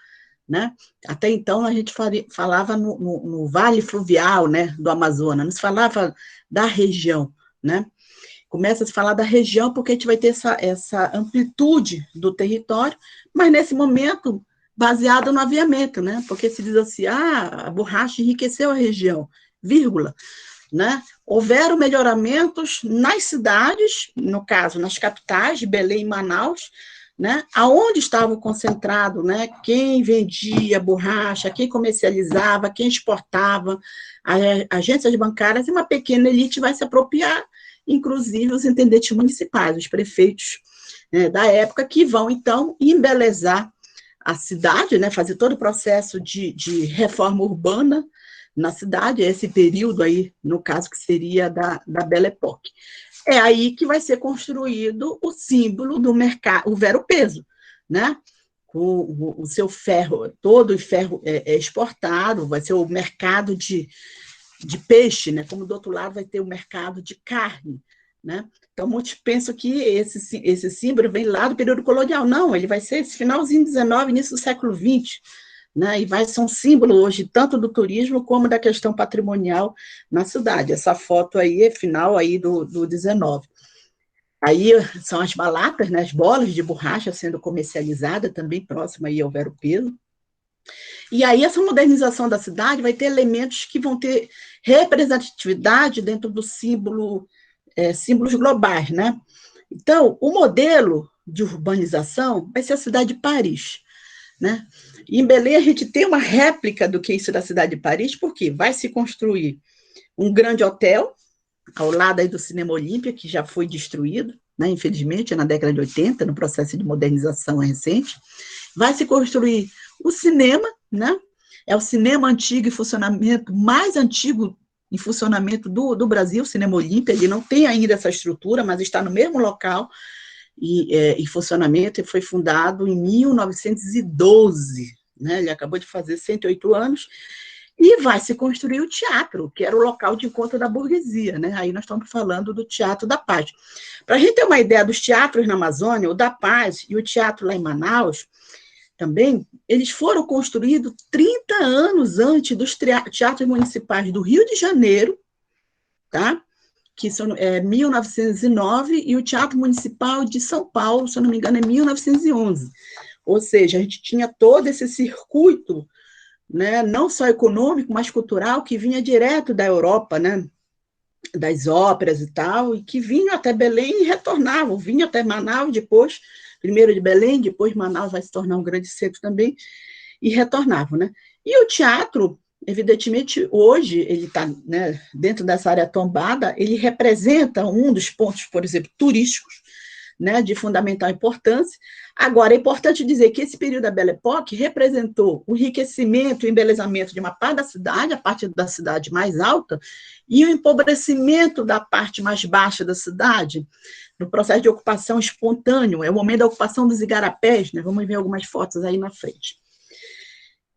né? Até então a gente falava no vale fluvial, né, do Amazonas, não se falava da região, né? Começa a se falar da região porque a gente vai ter essa amplitude do território, mas nesse momento baseado no aviamento, né? Porque se diz assim, a borracha enriqueceu a região, vírgula, né? Houveram melhoramentos nas cidades, no caso, nas capitais de Belém e Manaus, né? Aonde estava concentrado, né? Quem vendia borracha, quem comercializava, quem exportava, agências bancárias, e uma pequena elite vai se apropriar, inclusive os intendentes municipais, os prefeitos, né, da época, que vão, então, embelezar a cidade, né, fazer todo o processo de reforma urbana na cidade, esse período aí, no caso, que seria da Belle Époque. É aí que vai ser construído o símbolo do mercado, o vero-peso, né? O seu ferro, todo o ferro é exportado, vai ser o mercado de peixe, né? Como do outro lado vai ter o mercado de carne, né? Então, muitos pensam que esse símbolo vem lá do período colonial. Não, ele vai ser esse finalzinho do XIX, início do século XX, né? E vai ser um símbolo hoje tanto do turismo como da questão patrimonial na cidade. Essa foto aí é final aí do XIX. Aí são as balatas, né? As bolas de borracha sendo comercializadas, também próxima aí ao vero-peso. E aí essa modernização da cidade vai ter elementos que vão ter representatividade dentro do símbolo, símbolos globais, né? Então, o modelo de urbanização vai ser a cidade de Paris, né? E em Belém a gente tem uma réplica do que é isso da cidade de Paris, porque vai se construir um grande hotel ao lado aí do Cinema Olímpia, que já foi destruído, né, infelizmente, na década de 80, no processo de modernização recente. Vai se construir o cinema, né? É o cinema antigo em funcionamento, mais antigo em funcionamento do Brasil, o Cinema Olímpia. Ele não tem ainda essa estrutura, mas está no mesmo local e em funcionamento, e foi fundado em 1912, né? Ele acabou de fazer 108 anos, e vai se construir o teatro, que era o local de encontro da burguesia, né? Aí nós estamos falando do Teatro da Paz. Para a gente ter uma ideia dos teatros na Amazônia, o da Paz e o teatro lá em Manaus, também, eles foram construídos 30 anos antes dos teatros municipais do Rio de Janeiro, tá? Que são 1909, e o Teatro Municipal de São Paulo, se eu não me engano, é 1911. Ou seja, a gente tinha todo esse circuito, né, não só econômico, mas cultural, que vinha direto da Europa, né, das óperas e tal, e que vinham até Belém e retornavam, vinham até Manaus depois, primeiro de Belém, depois Manaus vai se tornar um grande centro também, e retornavam, né? E o teatro, evidentemente, hoje, ele está, né, dentro dessa área tombada, ele representa um dos pontos, por exemplo, turísticos, né, de fundamental importância. Agora, é importante dizer que esse período da Belle Époque representou o enriquecimento e o embelezamento de uma parte da cidade, a parte da cidade mais alta, e o empobrecimento da parte mais baixa da cidade, no processo de ocupação espontâneo, é o momento da ocupação dos igarapés, né? Vamos ver algumas fotos aí na frente.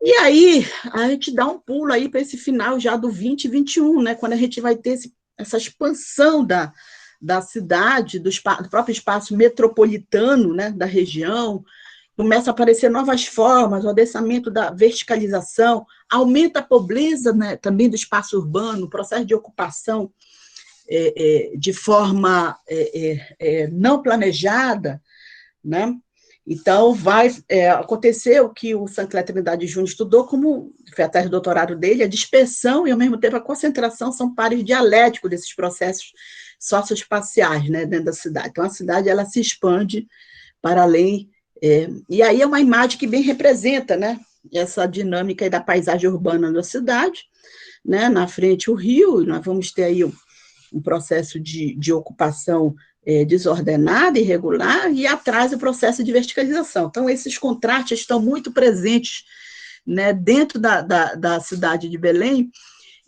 E aí, a gente dá um pulo aí para esse final já do 20 e 21, né? Quando a gente vai ter essa expansão da cidade, do próprio espaço metropolitano, né, da região, começa a aparecer novas formas, o adensamento da verticalização, aumenta a pobreza, né, também do espaço urbano, o processo de ocupação de forma não planejada, né? Então, vai acontecer o que o Sancler Trindade Júnior estudou, como foi a tese de doutorado dele, a dispersão e, ao mesmo tempo, a concentração são pares dialéticos desses processos socioespaciais, né, dentro da cidade. Então, a cidade ela se expande para além, e aí é uma imagem que bem representa, né, essa dinâmica aí da paisagem urbana da cidade, né? Na frente o rio, nós vamos ter aí um processo de ocupação desordenada, irregular, e atrás o processo de verticalização. Então, esses contrastes estão muito presentes, né, dentro da cidade de Belém,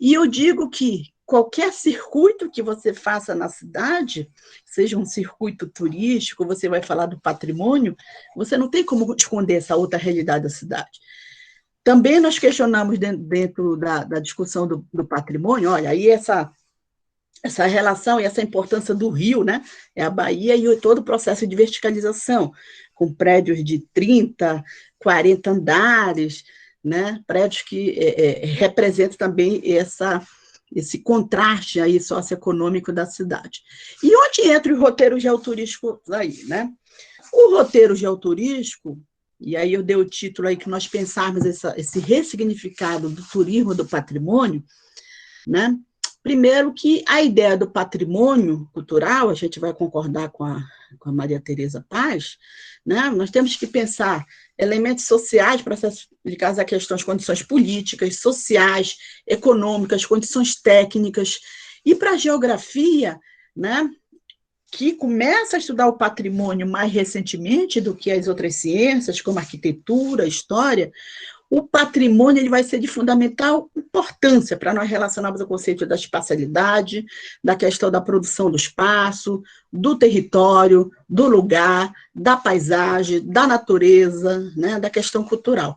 e eu digo que qualquer circuito que você faça na cidade, seja um circuito turístico, você vai falar do patrimônio, você não tem como esconder essa outra realidade da cidade. Também nós questionamos dentro da discussão do patrimônio, olha, aí essa relação e essa importância do rio, né? É a Bahia e todo o processo de verticalização, com prédios de 30, 40 andares, né? Prédios que representam também esse contraste aí socioeconômico da cidade. E onde entra o roteiro geoturístico aí, né? O roteiro geoturístico, e aí eu dei o título aí que nós pensarmos esse ressignificado do turismo do patrimônio, né? Primeiro que a ideia do patrimônio cultural, a gente vai concordar com a Maria Tereza Paz, né? Nós temos que pensar elementos sociais para explicar a questões, condições políticas, sociais, econômicas, condições técnicas, e para a geografia, né? Que começa a estudar o patrimônio mais recentemente do que as outras ciências, como arquitetura, história, o patrimônio ele vai ser de fundamental importância para nós relacionarmos o conceito da espacialidade, da questão da produção do espaço, do território, do lugar, da paisagem, da natureza, né, da questão cultural.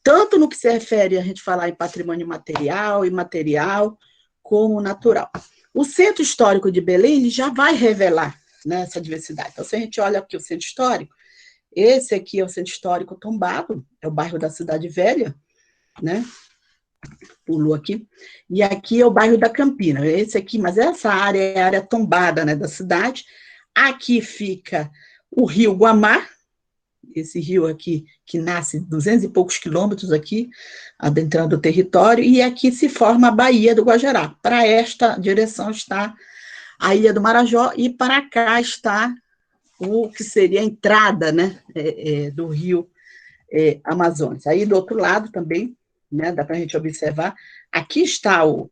Tanto no que se refere a gente falar em patrimônio material, imaterial, como natural. O Centro Histórico de Belém ele já vai revelar, né, essa diversidade. Então, se a gente olha aqui o Centro Histórico, esse aqui é o Centro Histórico Tombado, é o bairro da Cidade Velha, né? Pulou aqui. E aqui é o bairro da Campina. Esse aqui, mas essa área é a área tombada, né, da cidade. Aqui fica o Rio Guamá, esse rio aqui que nasce 200 e poucos quilômetros aqui, adentrando o território, e aqui se forma a Baía do Guajará. Para esta direção está a Ilha do Marajó, e para cá está o que seria a entrada, né, do rio Amazonas. Aí, do outro lado também, né, dá para a gente observar, aqui está o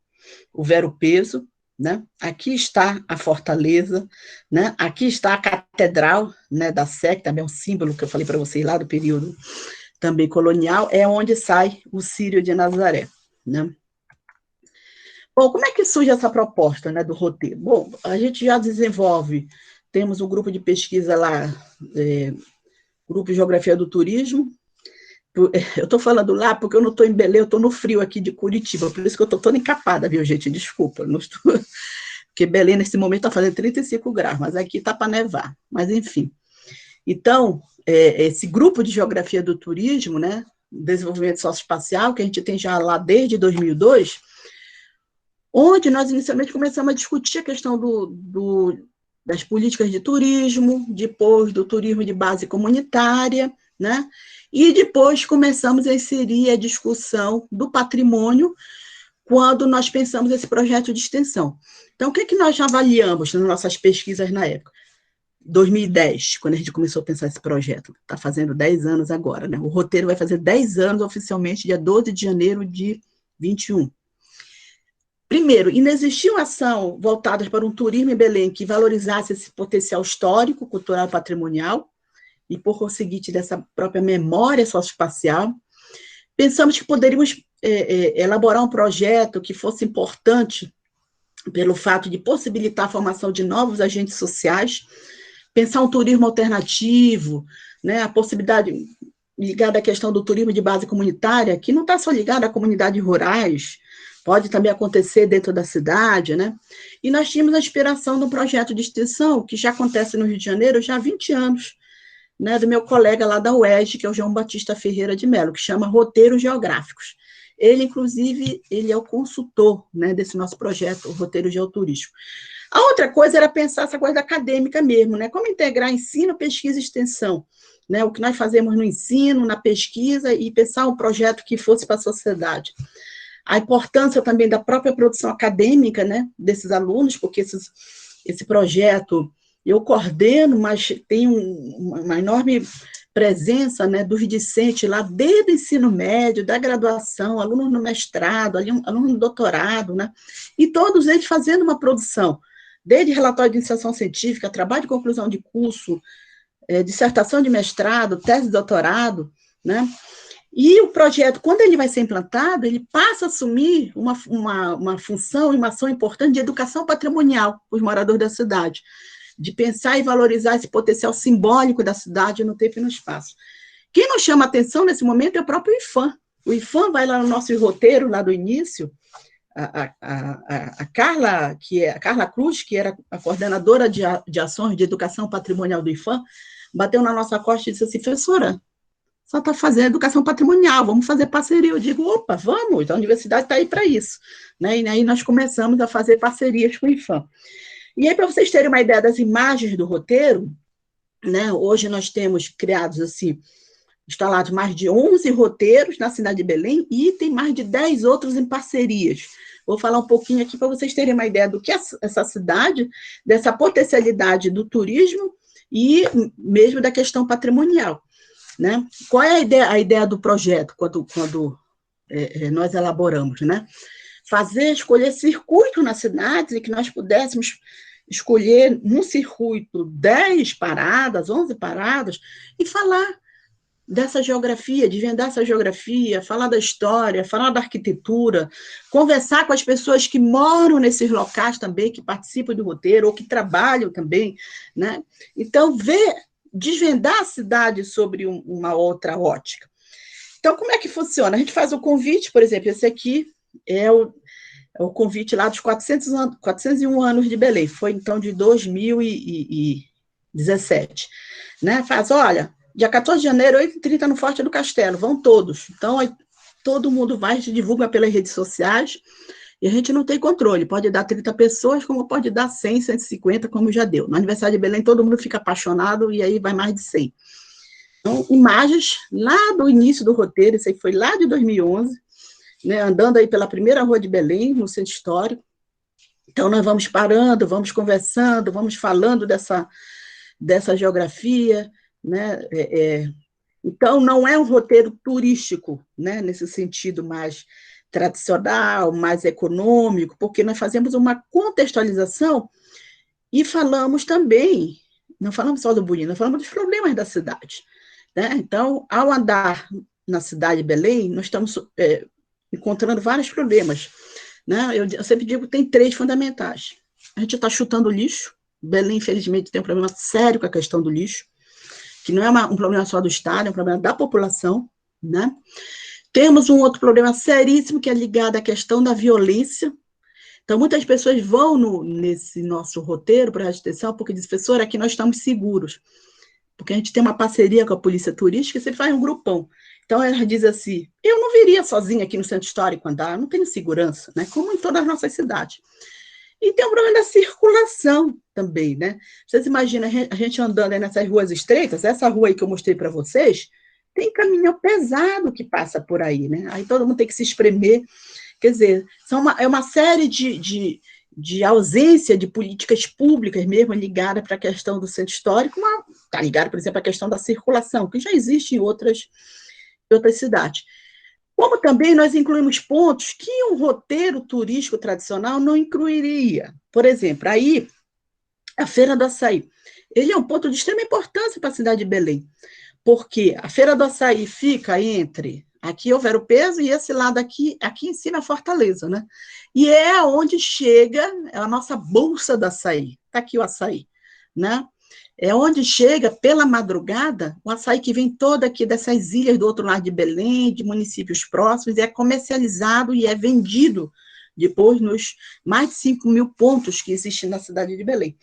Ver-o-Peso, né, aqui está a Fortaleza, né, aqui está a Catedral, né, da Sé, que também é um símbolo que eu falei para vocês lá do período também colonial, é onde sai o Círio de Nazaré, né. Bom, como é que surge essa proposta, né, do roteiro? Bom, a gente já desenvolve, temos um grupo de pesquisa lá, Grupo de Geografia do Turismo. Eu estou falando lá porque eu não estou em Belém, eu estou no frio aqui de Curitiba, por isso que eu estou toda encapada, viu, gente? Desculpa, não estou... porque Belém, nesse momento, está fazendo 35 graus, mas aqui está para nevar, mas enfim. Então, esse grupo de Geografia do Turismo, né, desenvolvimento socioespacial, que a gente tem já lá desde 2002, onde nós inicialmente começamos a discutir a questão das políticas de turismo, depois do turismo de base comunitária, né? E depois começamos a inserir a discussão do patrimônio quando nós pensamos esse projeto de extensão. Então, o que nós já avaliamos nas nossas pesquisas na época? 2010, quando a gente começou a pensar esse projeto. Está fazendo 10 anos agora, né? O roteiro vai fazer 10 anos oficialmente, dia 12 de janeiro de 21. Primeiro, inexistia uma ação voltada para um turismo em Belém que valorizasse esse potencial histórico, cultural e patrimonial, e por conseguinte dessa própria memória socioespacial. Pensamos que poderíamos elaborar um projeto que fosse importante pelo fato de possibilitar a formação de novos agentes sociais, pensar um turismo alternativo, né, a possibilidade ligada à questão do turismo de base comunitária, que não está só ligado a comunidades rurais, pode também acontecer dentro da cidade, né? E nós tínhamos a inspiração de um projeto de extensão que já acontece no Rio de Janeiro já há 20 anos, né, do meu colega lá da UERJ, que é o João Batista Ferreira de Mello, que chama Roteiros Geográficos. Ele, inclusive, ele é o consultor, né, desse nosso projeto, o Roteiro Geoturístico. A outra coisa era pensar essa coisa acadêmica mesmo, né, como integrar ensino, pesquisa e extensão, né, o que nós fazemos no ensino, na pesquisa, e pensar um projeto que fosse para a sociedade. A importância também da própria produção acadêmica, né, desses alunos, porque esse projeto eu coordeno, mas tem uma enorme presença, né, dos discentes lá, desde o ensino médio, da graduação, alunos no mestrado, alunos no doutorado, né, e todos eles fazendo uma produção, desde relatório de iniciação científica, trabalho de conclusão de curso, dissertação de mestrado, tese de doutorado, né, e o projeto, quando ele vai ser implantado, ele passa a assumir uma função e uma ação importante de educação patrimonial para os moradores da cidade, de pensar e valorizar esse potencial simbólico da cidade no tempo e no espaço. Quem nos chama a atenção nesse momento é o próprio IPHAN. O IPHAN vai lá no nosso roteiro, lá do início, a Carla Cruz, que era a coordenadora de ações de educação patrimonial do IPHAN, bateu na nossa costa e disse assim, professora, só está fazendo educação patrimonial, vamos fazer parceria. Eu digo, opa, vamos, a universidade está aí para isso. Né? E aí nós começamos a fazer parcerias com o IPHAN. E aí, para vocês terem uma ideia das imagens do roteiro, né, hoje nós temos criados, assim, instalados mais de 11 roteiros na cidade de Belém e tem mais de 10 outros em parcerias. Vou falar um pouquinho aqui para vocês terem uma ideia do que é essa cidade, dessa potencialidade do turismo e mesmo da questão patrimonial. Né? Qual é a ideia do projeto, quando nós elaboramos? Né? Escolher circuito na cidade e que nós pudéssemos escolher num circuito 10 paradas, 11 paradas, e falar dessa geografia, desvendar essa geografia, falar da história, falar da arquitetura, conversar com as pessoas que moram nesses locais também, que participam do roteiro, ou que trabalham também, né? Então, desvendar a cidade sobre uma outra ótica. Então, como é que funciona? A gente faz o convite, por exemplo, esse aqui é o convite lá dos 401 anos de Belém, foi então de 2017. Né? Faz, olha, dia 14 de janeiro, 8h30 no Forte do Castelo, vão todos. Então, aí, todo mundo vai, se divulga pelas redes sociais, e a gente não tem controle, pode dar 30 pessoas, como pode dar 100, 150, como já deu. No aniversário de Belém, todo mundo fica apaixonado, e aí vai mais de 100. Então, imagens lá do início do roteiro, isso aí foi lá de 2011, né, andando aí pela primeira rua de Belém, no centro histórico. Então, nós vamos parando, vamos conversando, vamos falando dessa geografia, né? Então, não é um roteiro turístico, né, nesse sentido mais tradicional, mais econômico, porque nós fazemos uma contextualização e falamos também, não falamos só do bonito, nós falamos dos problemas da cidade. Né? Então, ao andar na cidade de Belém, nós estamos encontrando vários problemas. Né? Eu sempre digo que tem 3 fundamentais. A gente está chutando lixo. Belém, infelizmente, tem um problema sério com a questão do lixo, que não é um problema só do Estado, é um problema da população. Né? Temos um outro problema seríssimo, que é ligado à questão da violência. Então, muitas pessoas vão nesse nosso roteiro para a atenção, porque dizem, professora, aqui nós estamos seguros. Porque a gente tem uma parceria com a Polícia Turística, e você faz um grupão. Então, ela diz assim, eu não viria sozinha aqui no Centro Histórico andar, eu não tenho segurança, né? Como em todas as nossas cidades. E tem o problema da circulação também, né? Vocês imaginam a gente andando aí nessas ruas estreitas, essa rua aí que eu mostrei para vocês, tem caminhão pesado que passa por aí, né? Aí todo mundo tem que se espremer. Quer dizer, é uma série de ausência de políticas públicas mesmo ligada para a questão do centro histórico, está ligada, por exemplo, à questão da circulação, que já existe em outras cidades. Como também nós incluímos pontos que um roteiro turístico tradicional não incluiria. Por exemplo, aí, a Feira do Açaí. Ele é um ponto de extrema importância para a cidade de Belém, porque a Feira do Açaí fica entre aqui o Vero Peso e esse lado aqui em cima a Fortaleza, né? E é onde chega a nossa bolsa do açaí. Está aqui o açaí, né? É onde chega, pela madrugada, o açaí que vem todo aqui dessas ilhas do outro lado de Belém, de municípios próximos, e é comercializado e é vendido depois nos mais de 5.000 pontos que existem na cidade de Belém.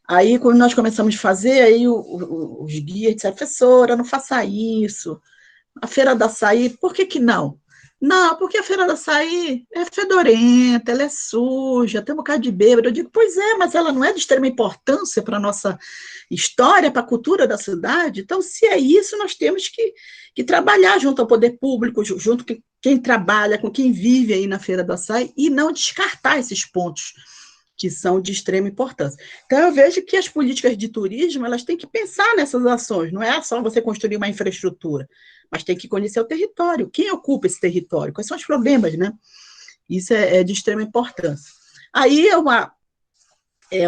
Aí, quando nós começamos a fazer, aí os guias disseram, professora, não faça isso. A Feira do Açaí, por que não? Não, porque a Feira do Açaí é fedorenta, ela é suja, tem um bocado de bêbado. Eu digo, pois é, mas ela não é de extrema importância para a nossa história, para a cultura da cidade. Então, se é isso, nós temos que trabalhar junto ao poder público, junto com quem trabalha, com quem vive aí na Feira do Açaí, e não descartar esses pontos que são de extrema importância. Então, eu vejo que as políticas de turismo, elas têm que pensar nessas ações, não é só você construir uma infraestrutura, mas tem que conhecer o território, quem ocupa esse território, quais são os problemas, né? Isso é de extrema importância. Aí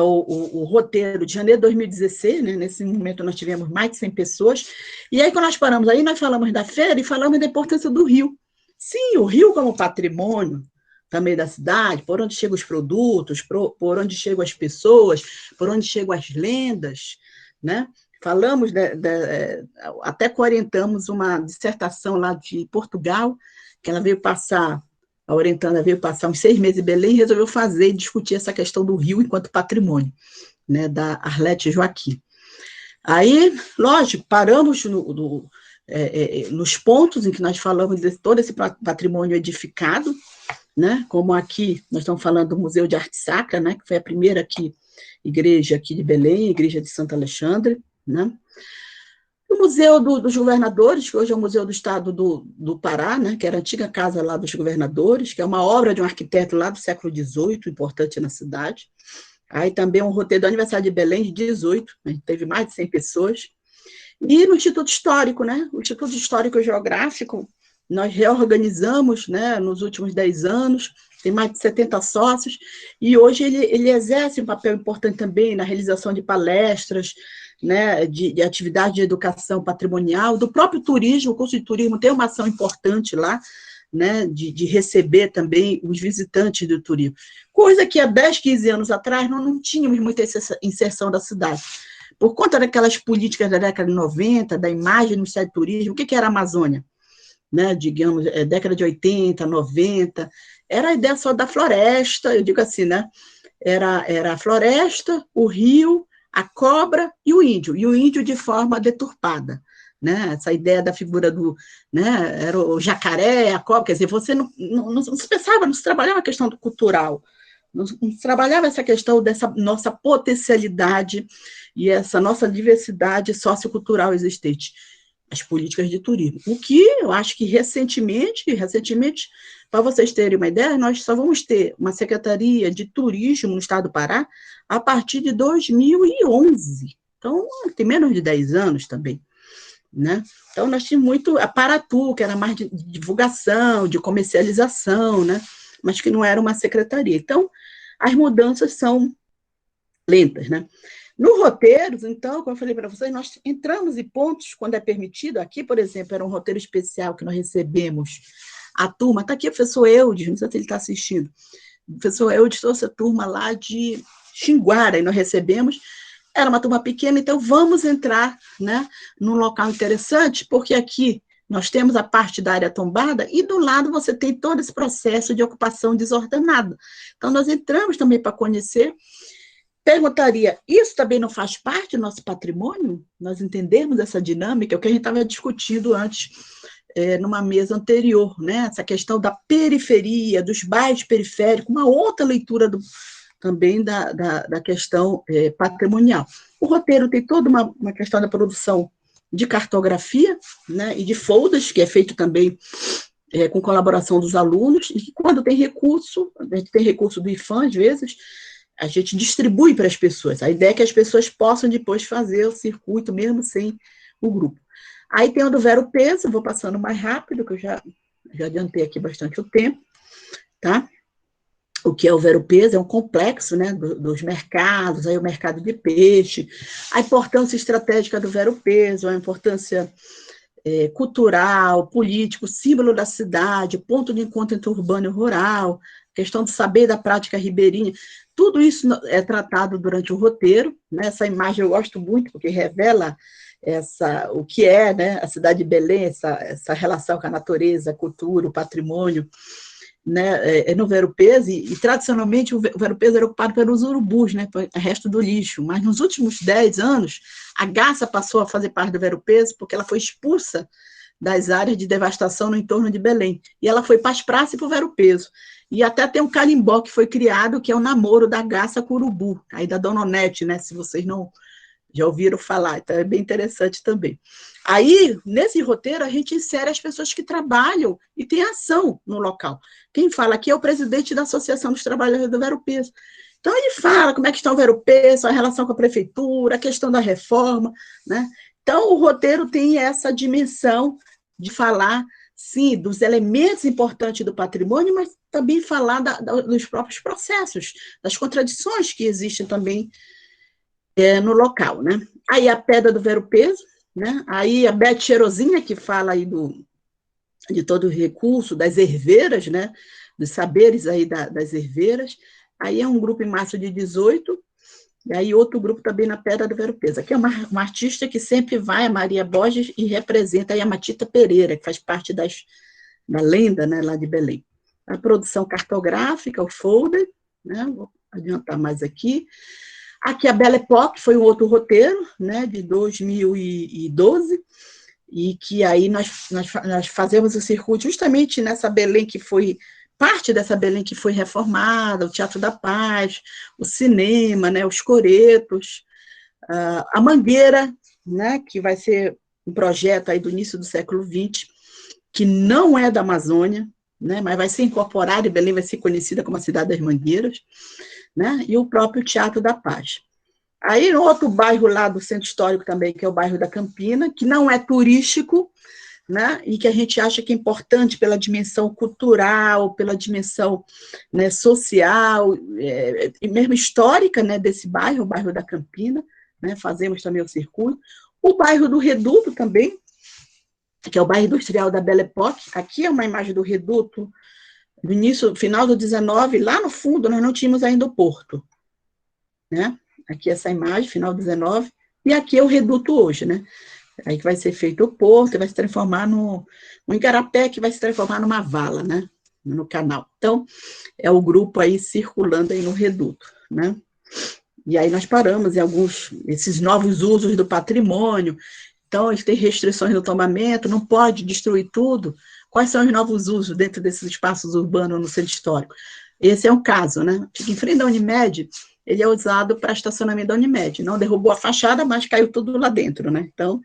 o roteiro de janeiro de 2016, né? Nesse momento nós tivemos mais de 100 pessoas, e aí quando nós paramos aí, nós falamos da feira e falamos da importância do rio. Sim, o rio como patrimônio também da cidade, por onde chegam os produtos, por onde chegam as pessoas, por onde chegam as lendas, né? Falamos, até orientamos uma dissertação lá de Portugal, que ela veio passar, a orientanda veio passar uns 6 meses em Belém e resolveu fazer e discutir essa questão do rio enquanto patrimônio, né, da Arlete Joaquim. Aí, lógico, paramos nos pontos em que nós falamos de todo esse patrimônio edificado, né, como aqui nós estamos falando do Museu de Arte Sacra, né, que foi a primeira igreja aqui de Belém, a Igreja de Santo Alexandre, né, o Museu dos Governadores, que hoje é o Museu do Estado do Pará, né, que era a antiga casa lá dos governadores, que é uma obra de um arquiteto lá do século XVIII, importante na cidade. Aí também um roteiro do aniversário de Belém, de 18, a gente teve mais de 100 pessoas. E no Instituto Histórico, né, o Instituto Histórico e Geográfico, nós reorganizamos, né, nos últimos 10 anos, tem mais de 70 sócios, e hoje ele exerce um papel importante também na realização de palestras, né, de atividade de educação patrimonial, do próprio turismo. O curso de turismo tem uma ação importante lá, né, de receber também os visitantes do turismo, coisa que há 10, 15 anos atrás nós não tínhamos muita inserção da cidade, por conta daquelas políticas da década de 90, da imagem do Ministério do Turismo. O que era a Amazônia? Né, digamos, década de 80, 90, era a ideia só da floresta, eu digo assim, né, era a floresta, o rio, a cobra e o índio de forma deturpada, né, essa ideia da figura né, era o jacaré, a cobra, quer dizer, você não se pensava, não se trabalhava a questão do cultural, não se trabalhava essa questão dessa nossa potencialidade e essa nossa diversidade sociocultural existente, as políticas de turismo. O que eu acho que recentemente, para vocês terem uma ideia, nós só vamos ter uma Secretaria de Turismo no Estado do Pará a partir de 2011. Então, tem menos de 10 anos também, né? Então, nós tínhamos muito a Paratu, que era mais de divulgação, de comercialização, né? Mas que não era uma secretaria. Então, as mudanças são lentas, né? No roteiros, então, como eu falei para vocês, nós entramos em pontos quando é permitido. Aqui, por exemplo, era um roteiro especial que nós recebemos a turma. Está aqui o professor Eudes, não sei se ele está assistindo. O professor Eudes trouxe a turma lá de Xinguara, e nós recebemos. Era uma turma pequena, então vamos entrar, né, num local interessante, porque aqui nós temos a parte da área tombada e do lado você tem todo esse processo de ocupação desordenada. Então, nós entramos também para conhecer. Perguntaria, isso também não faz parte do nosso patrimônio? Nós entendemos essa dinâmica, o que a gente estava discutindo antes, numa mesa anterior, né? Essa questão da periferia, dos bairros periféricos, uma outra leitura também da questão patrimonial. O roteiro tem toda uma questão da produção de cartografia, né? E de folders, que é feito também com colaboração dos alunos, e que quando tem recurso, a gente tem recurso do IFAM, às vezes, a gente distribui para as pessoas. A ideia é que as pessoas possam depois fazer o circuito, mesmo sem o grupo. Aí tem o do Vero Peso, vou passando mais rápido, que eu já adiantei aqui bastante o tempo, tá? O que é o Vero Peso? É um complexo, né, dos mercados, aí o mercado de peixe, a importância estratégica do Vero Peso, a importância cultural, político, símbolo da cidade, ponto de encontro entre urbano e rural, questão do saber da prática ribeirinha, tudo isso é tratado durante o roteiro, né? Essa imagem eu gosto muito, porque revela o que é, né, a cidade de Belém, essa relação com a natureza, a cultura, o patrimônio, né, no Vero Peso, e tradicionalmente o Vero Peso era ocupado pelos urubus, né, o resto do lixo, mas nos últimos 10 anos, a garça passou a fazer parte do Vero Peso, porque ela foi expulsa das áreas de devastação no entorno de Belém, e ela foi para as praças e para o Vero Peso. E até tem um carimbó que foi criado, que é o namoro da garça com o urubu, aí da Dona Onete, né, se vocês não já ouviram falar, então é bem interessante também. Aí, nesse roteiro, a gente insere as pessoas que trabalham e têm ação no local. Quem fala aqui é o presidente da Associação dos Trabalhadores do Vero Peso, Então, ele fala como é que está o Ver-o-Peso, a relação com a prefeitura, a questão da reforma, né? Então, o roteiro tem essa dimensão de falar, sim, dos elementos importantes do patrimônio, mas também falar dos próprios processos, das contradições que existem também no local, né? Aí a Pedra do Ver-o-Peso, né? Aí a Beth Cheirosinha, que fala aí de todo o recurso, das herveiras, né? Dos saberes aí das herveiras. Aí é um grupo em massa de 18, e aí outro grupo também na Pedra do Ver-o-Peso. Aqui é uma artista que sempre vai, a Maria Borges, e representa aí a Matita Pereira, que faz parte da lenda, né, lá de Belém. A produção cartográfica, o folder, né? Vou adiantar mais aqui. Aqui a Belle Époque foi um outro roteiro, né, de 2012, e que aí nós fazemos o circuito justamente nessa Belém que foi parte dessa Belém que foi reformada, o Teatro da Paz, o cinema, né, os coretos, a Mangueira, né, que vai ser um projeto aí do início do século XX, que não é da Amazônia, né, mas vai ser incorporado e Belém vai ser conhecida como a cidade das Mangueiras, né, e o próprio Teatro da Paz. Aí, no outro bairro lá do Centro Histórico também, que é o bairro da Campina, que não é turístico, né, e que a gente acha que é importante pela dimensão cultural, pela dimensão, né, social, e mesmo histórica, né, desse bairro, o bairro da Campina, né, fazemos também o circuito. O bairro do Reduto também, que é o bairro industrial da Belle Époque. Aqui é uma imagem do Reduto, do início, final do 19, lá no fundo nós não tínhamos ainda o porto, né? Aqui essa imagem, final do 19, e aqui é o Reduto hoje, né? Aí que vai ser feito o porto, e vai se transformar no igarapé, que vai se transformar numa vala, né? No canal. Então, é o grupo aí circulando aí no Reduto, né? E aí nós paramos em esses novos usos do patrimônio. Então, eles têm restrições no tombamento, não pode destruir tudo. Quais são os novos usos dentro desses espaços urbanos no centro histórico? Esse é um caso, né? Fica em frente da Unimed, ele é usado para estacionamento da Unimed. Não derrubou a fachada, mas caiu tudo lá dentro, né? Então,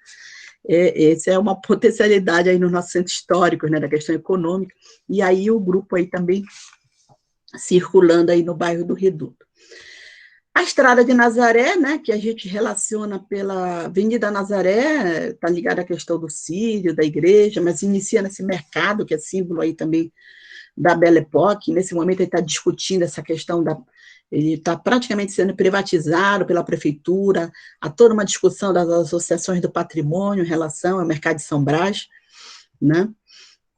essa é uma potencialidade aí no nosso centro histórico, né, da questão econômica. E aí o grupo aí também circulando aí no bairro do Reduto. A Estrada de Nazaré, né, que a gente relaciona pela Avenida Nazaré, está ligada à questão do Sírio, da igreja, mas inicia nesse mercado, que é símbolo aí também da Belle Époque. Nesse momento ele está discutindo essa questão ele está praticamente sendo privatizado pela prefeitura, há toda uma discussão das associações do patrimônio em relação ao mercado de São Brás, né?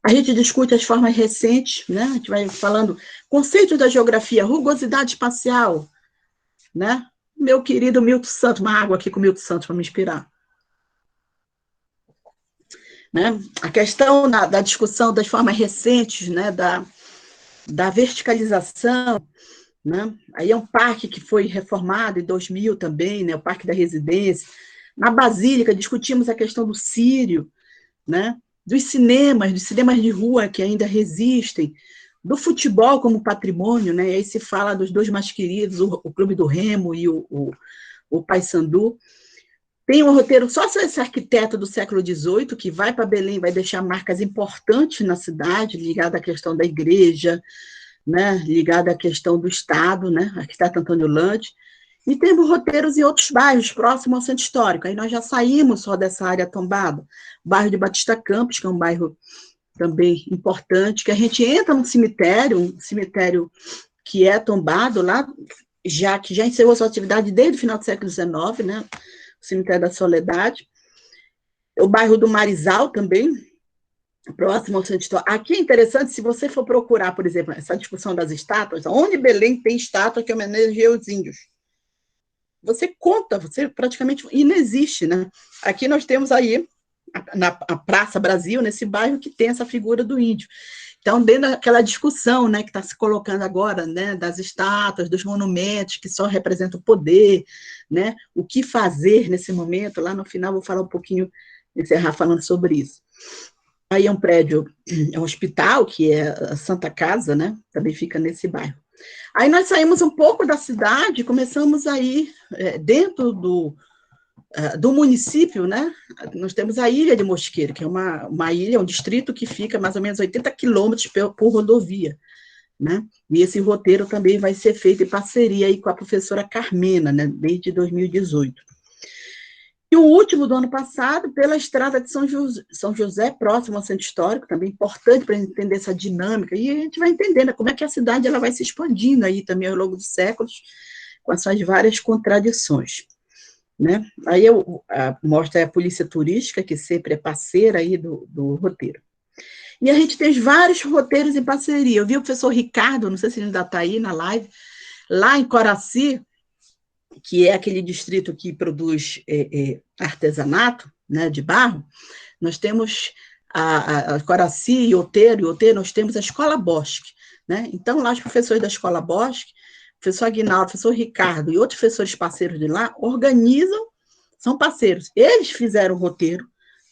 A gente discute as formas recentes, né? A gente vai falando conceitos da geografia, rugosidade espacial, né? Meu querido Milton Santos, uma água aqui com o Milton Santos para me inspirar. Né? A questão da discussão das formas recentes, né? Da verticalização, né? Aí é um parque que foi reformado em 2000 também, né? O Parque da Residência. Na Basílica, discutimos a questão do Sírio, né? Dos cinemas de rua que ainda resistem, do futebol como patrimônio, né? E aí se fala dos dois mais queridos, o Clube do Remo e o Paysandu. Tem um roteiro só esse arquiteto do século XVIII, que vai para Belém, vai deixar marcas importantes na cidade, ligada à questão da igreja, né? Ligada à questão do Estado, né? Arquiteto Antônio Lante. E temos roteiros em outros bairros, próximos ao centro histórico. Aí nós já saímos só dessa área tombada. O bairro de Batista Campos, que é um bairro também importante, que a gente entra num cemitério, um cemitério que é tombado lá, que já encerrou sua atividade desde o final do século XIX, né? O cemitério da Soledade. O bairro do Marizal também, próximo ao centro histórico. Aqui é interessante, se você for procurar, por exemplo, essa discussão das estátuas, onde Belém tem estátua que homenageia os índios? Você conta, você praticamente inexiste, né? Aqui nós temos aí na Praça Brasil, nesse bairro, que tem essa figura do índio. Então, dentro daquela discussão, né, que está se colocando agora, né, das estátuas, dos monumentos, que só representam o poder, né, o que fazer nesse momento, lá no final vou falar um pouquinho, encerrar falando sobre isso. Aí é um prédio, é um hospital, que é a Santa Casa, né, também fica nesse bairro. Aí nós saímos um pouco da cidade, começamos a ir dentro do município, né? Nós temos a Ilha de Mosqueiro, que é uma ilha, um distrito que fica mais ou menos 80 quilômetros por rodovia. né? E esse roteiro também vai ser feito em parceria aí com a professora Carmena, né? Desde 2018. E o último do ano passado, pela estrada de São José, próximo ao Centro Histórico, também importante para entender essa dinâmica, e a gente vai entendendo como é que a cidade ela vai se expandindo aí também ao longo dos séculos, com as suas várias contradições, né? Aí eu mostro a Polícia Turística, que sempre é parceira aí do roteiro. E a gente tem vários roteiros em parceria. Eu vi o professor Ricardo, não sei se ele ainda está aí na live, lá em Coraci, que é aquele distrito que produz artesanato, né, de barro. Nós temos a Coraci e Outeiro, nós temos a Escola Bosque, né? Então, lá os professores da Escola Bosque, o professor Aguinaldo, o professor Ricardo e outros professores parceiros de lá, organizam, são parceiros. Eles fizeram o roteiro,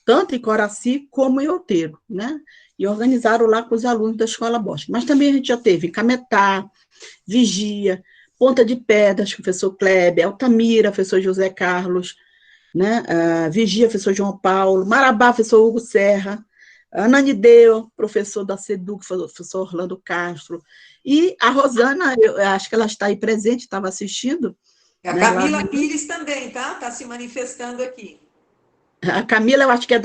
tanto em Coraci como em Outeiro, né? E organizaram lá com os alunos da Escola Bosque. Mas também a gente já teve em Cametá, Vigia, Ponta de Pedras, professor Kleber, Altamira, professor José Carlos, né? Vigia, professor João Paulo, Marabá, professor Hugo Serra, Ananideu, professor da SEDUC, professor Orlando Castro, e a Rosana, eu acho que ela está aí presente, estava assistindo. A né, Camila Pires também, tá? Está se manifestando aqui. A Camila, eu acho que é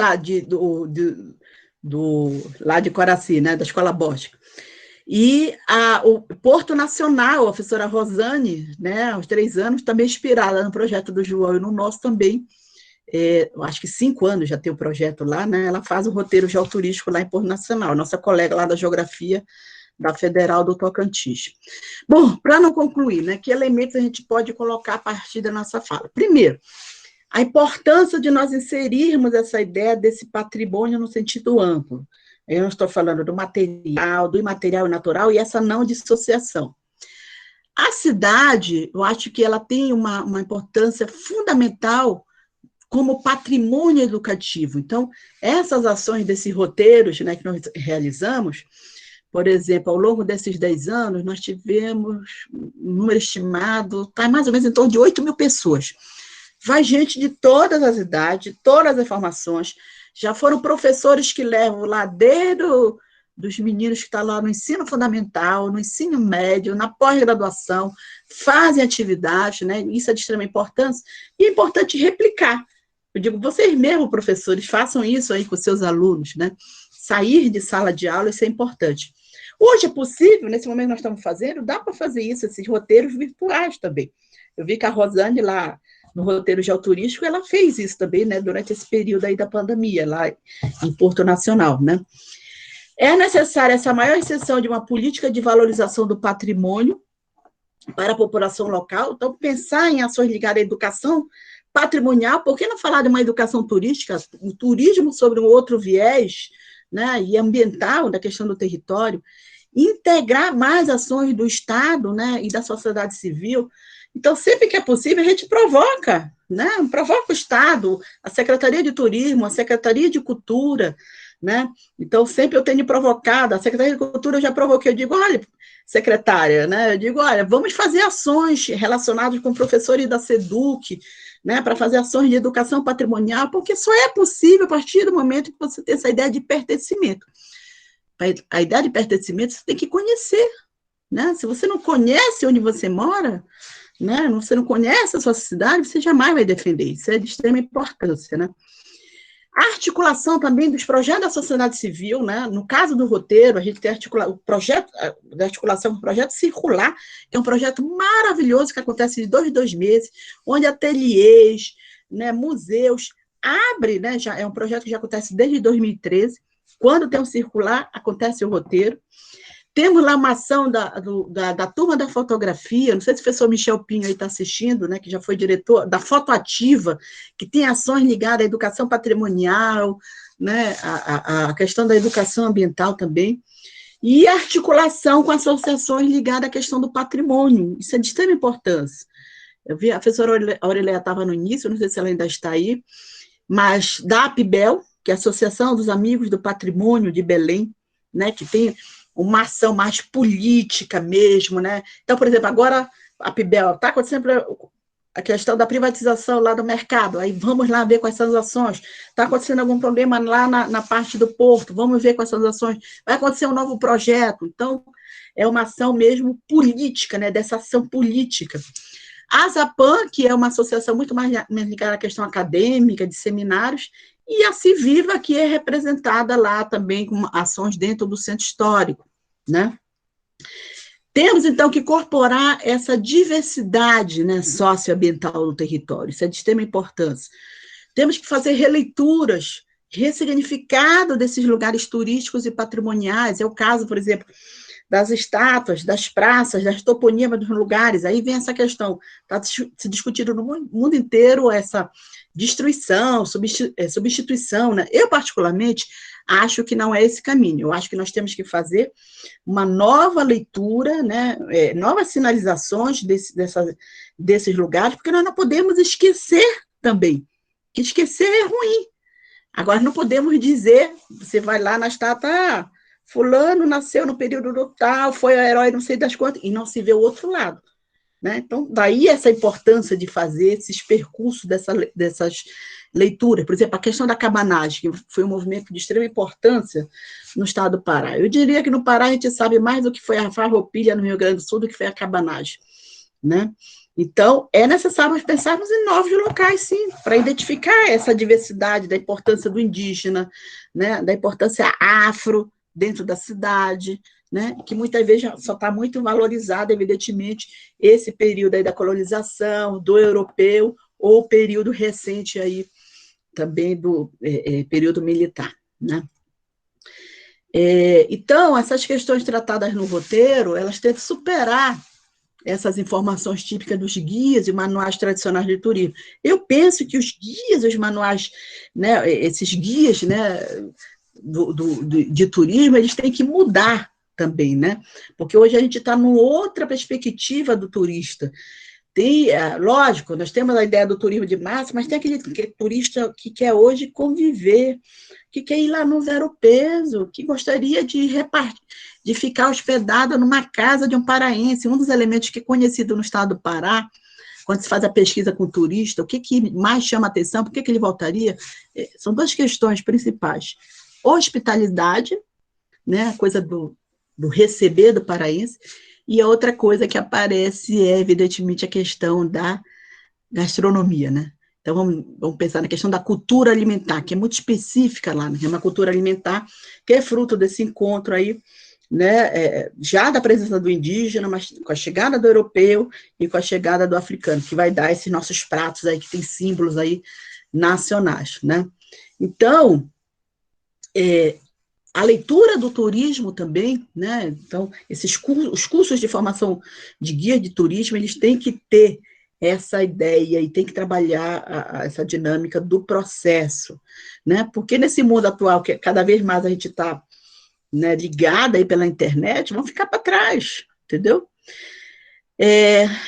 lá de Coraci, né? Da Escola Bosque. E o Porto Nacional, a professora Rosane, né, aos 3 anos, também inspirada no projeto do João e no nosso também, eu acho que 5 anos já tem o projeto lá, né, ela faz o roteiro geoturístico lá em Porto Nacional, nossa colega lá da Geografia da Federal do Tocantins. Bom, para não concluir, né, que elementos a gente pode colocar a partir da nossa fala? Primeiro, a importância de nós inserirmos essa ideia desse patrimônio no sentido amplo. Eu não estou falando do material, do imaterial e natural, e essa não dissociação. A cidade, eu acho que ela tem uma importância fundamental como patrimônio educativo. Então, essas ações desses roteiros, né, que nós realizamos, por exemplo, ao longo desses 10 anos, nós tivemos um número estimado, está mais ou menos em torno de 8.000 pessoas. Vai gente de todas as idades, todas as formações. Já foram professores que levam lá desde dos meninos que estão lá no ensino fundamental, no ensino médio, na pós-graduação, fazem atividades, né? Isso é de extrema importância, e é importante replicar. Eu digo, vocês mesmos, professores, façam isso aí com seus alunos, né? Sair de sala de aula, isso é importante. Hoje é possível, nesse momento que nós estamos fazendo, dá para fazer isso, esses roteiros virtuais também. Eu vi que a Rosane lá, no roteiro geoturístico, ela fez isso também, né, durante esse período aí da pandemia, lá em Porto Nacional, né. É necessária essa maior extensão de uma política de valorização do patrimônio para a população local, então pensar em ações ligadas à educação patrimonial, por que não falar de uma educação turística, o turismo sobre um outro viés, né, e ambiental, da questão do território, integrar mais ações do Estado, né, e da sociedade civil. Então, sempre que é possível, a gente provoca, né? Provoca o Estado, a Secretaria de Turismo, a Secretaria de Cultura, né? Então, sempre eu tenho provocado, a Secretaria de Cultura eu já provoquei, eu digo, olha, secretária, né? Eu digo, olha, vamos fazer ações relacionadas com professores da SEDUC, né? Para fazer ações de educação patrimonial, porque só é possível a partir do momento que você tem essa ideia de pertencimento. A ideia de pertencimento você tem que conhecer, né? Se você não conhece onde você mora, né? Você não conhece a sua cidade, você jamais vai defender. Isso é de extrema importância, né? A articulação também dos projetos da sociedade civil, né? No caso do roteiro, a gente tem o projeto da articulação com o projeto circular, que é um projeto maravilhoso que acontece de 2 em 2 meses, onde ateliês, né, museus, abre, né? Já é um projeto que já acontece desde 2013. Quando tem um circular, acontece o roteiro. Temos lá uma ação da turma da fotografia, não sei se o professor Michel Pinho aí está assistindo, né, que já foi diretor da Fotoativa, que tem ações ligadas à educação patrimonial, né, a questão da educação ambiental também, e a articulação com associações ligadas à questão do patrimônio, isso é de extrema importância. Eu vi, a professora Aurelia estava no início, não sei se ela ainda está aí, mas da APBEL, que é a Associação dos Amigos do Patrimônio de Belém, né, que tem uma ação mais política mesmo, né? Então, por exemplo, agora a PIBEL está acontecendo a questão da privatização lá do mercado, aí vamos lá ver quais são as ações. Está acontecendo algum problema lá na parte do porto, vamos ver quais são as ações. Vai acontecer um novo projeto. Então, é uma ação mesmo política, né, dessa ação política. A Zapan, que é uma associação muito mais ligada à questão acadêmica, de seminários, e a Civiva, que é representada lá também com ações dentro do centro histórico, né? Temos, então, que incorporar essa diversidade, né, socioambiental do território, isso é de extrema importância. Temos que fazer releituras, ressignificado desses lugares turísticos e patrimoniais, é o caso, por exemplo, das estátuas, das praças, das toponímias dos lugares, aí vem essa questão, está se discutindo no mundo inteiro essa destruição, substituição, né? Eu, particularmente, acho que não é esse caminho, eu acho que nós temos que fazer uma nova leitura, né? Novas sinalizações desses lugares, porque nós não podemos esquecer também, que esquecer é ruim. Agora, não podemos dizer, você vai lá na estátua, fulano nasceu no período do tal, foi o herói não sei das quantas, e não se vê o outro lado. Né? Então, daí essa importância de fazer esses percursos dessas leituras. Por exemplo, a questão da cabanagem, que foi um movimento de extrema importância no estado do Pará. Eu diria que no Pará a gente sabe mais do que foi a farroupilha no Rio Grande do Sul do que foi a cabanagem. Né? Então, é necessário pensarmos em novos locais, sim, para identificar essa diversidade, da importância do indígena, né? Da importância afro dentro da cidade, né, que muitas vezes só está muito valorizado, evidentemente, esse período aí da colonização, do europeu, ou o período recente aí também do período militar. Né? Então, essas questões tratadas no roteiro, elas têm que superar essas informações típicas dos guias e manuais tradicionais de turismo. Eu penso que os guias, os manuais, né, esses guias, né, de turismo, eles têm que mudar também, né? Porque hoje a gente está numa outra perspectiva do turista. Tem, lógico, nós temos a ideia do turismo de massa, mas tem aquele turista que quer hoje conviver, que quer ir lá no zero peso, que gostaria de ficar hospedado numa casa de um paraense. Um dos elementos que é conhecido no estado do Pará, quando se faz a pesquisa com o turista, o que mais chama atenção, por que ele voltaria? São duas questões principais. Hospitalidade, né, a coisa do receber do paraense, e a outra coisa que aparece é, evidentemente, a questão da gastronomia, né? Então, vamos pensar na questão da cultura alimentar, que é muito específica lá, né? É uma cultura alimentar que é fruto desse encontro aí, né, já da presença do indígena, mas com a chegada do europeu e com a chegada do africano, que vai dar esses nossos pratos aí, que tem símbolos aí nacionais, né? Então, a leitura do turismo também, né? Então, os cursos de formação de guia de turismo, eles têm que ter essa ideia e tem que trabalhar essa dinâmica do processo, né? Porque nesse mundo atual, que cada vez mais a gente está, né, ligada aí pela internet, vão ficar para trás, entendeu?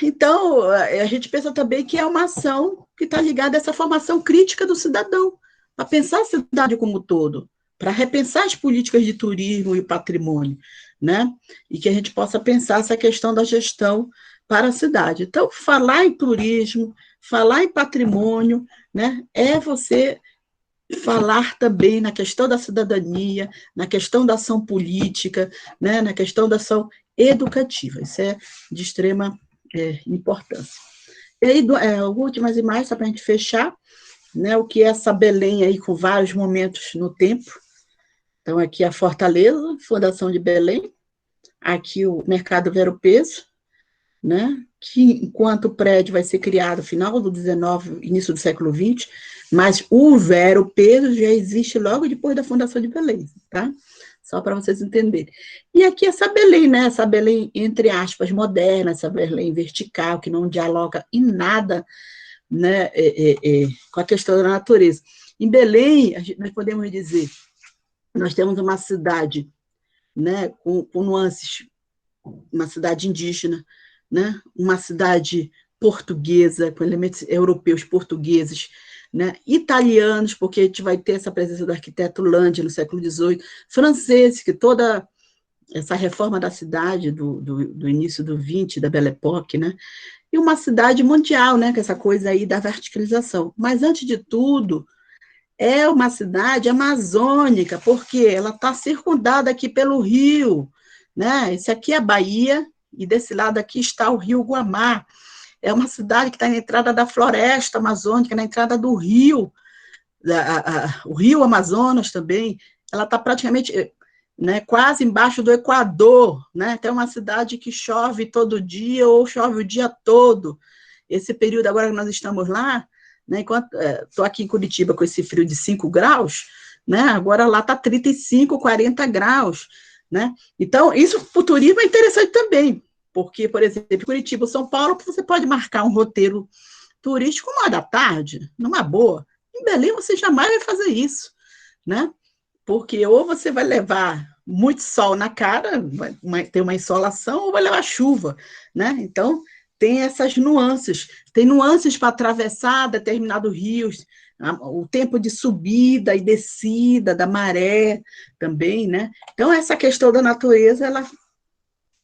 Então, a gente pensa também que é uma ação que está ligada a essa formação crítica do cidadão, para pensar a cidade como um todo, para repensar as políticas de turismo e o patrimônio, né? E que a gente possa pensar essa questão da gestão para a cidade. Então, falar em turismo, falar em patrimônio, né, é você falar também na questão da cidadania, na questão da ação política, né, na questão da ação educativa. Isso é de extrema importância. E aí, últimas imagens, só para a gente fechar, né, o que é essa Belém aí com vários momentos no tempo. Então, aqui a Fortaleza, Fundação de Belém, aqui o Mercado Vero Peso, né, que enquanto o prédio vai ser criado no final do 19, início do século 20, mas o Vero Peso já existe logo depois da Fundação de Belém, tá? Só para vocês entenderem. E aqui essa Belém, né, essa Belém, entre aspas, moderna, essa Belém vertical, que não dialoga em nada, né, com a questão da natureza. Em Belém, nós podemos dizer, nós temos uma cidade, né, com nuances, uma cidade indígena, né, uma cidade portuguesa, com elementos europeus portugueses, né, italianos, porque a gente vai ter essa presença do arquiteto Landi no século XVIII, franceses, que toda essa reforma da cidade do início do 20, da Belle Époque, né, e uma cidade mundial, né, com essa coisa aí da verticalização. Mas, antes de tudo, é uma cidade amazônica, porque ela está circundada aqui pelo rio, né? Esse aqui é a Bahia, e desse lado aqui está o Rio Guamá. É uma cidade que está na entrada da floresta amazônica, na entrada do rio, o rio Amazonas também. Ela está praticamente, né, quase embaixo do Equador, né? Tem uma cidade que chove todo dia ou chove o dia todo. Esse período agora que nós estamos lá, né, enquanto estou aqui em Curitiba com esse frio de 5 graus, né, agora lá está 35, 40 graus, né? Então, isso para o turismo é interessante também, porque, por exemplo, Curitiba, São Paulo, você pode marcar um roteiro turístico 1 hora da tarde, numa boa. Em Belém, você jamais vai fazer isso, né? Porque ou você vai levar muito sol na cara, vai ter uma insolação, ou vai levar chuva, né? Então, tem essas nuances. Tem nuances para atravessar determinados rios, o tempo de subida e descida da maré também, né? Então, essa questão da natureza,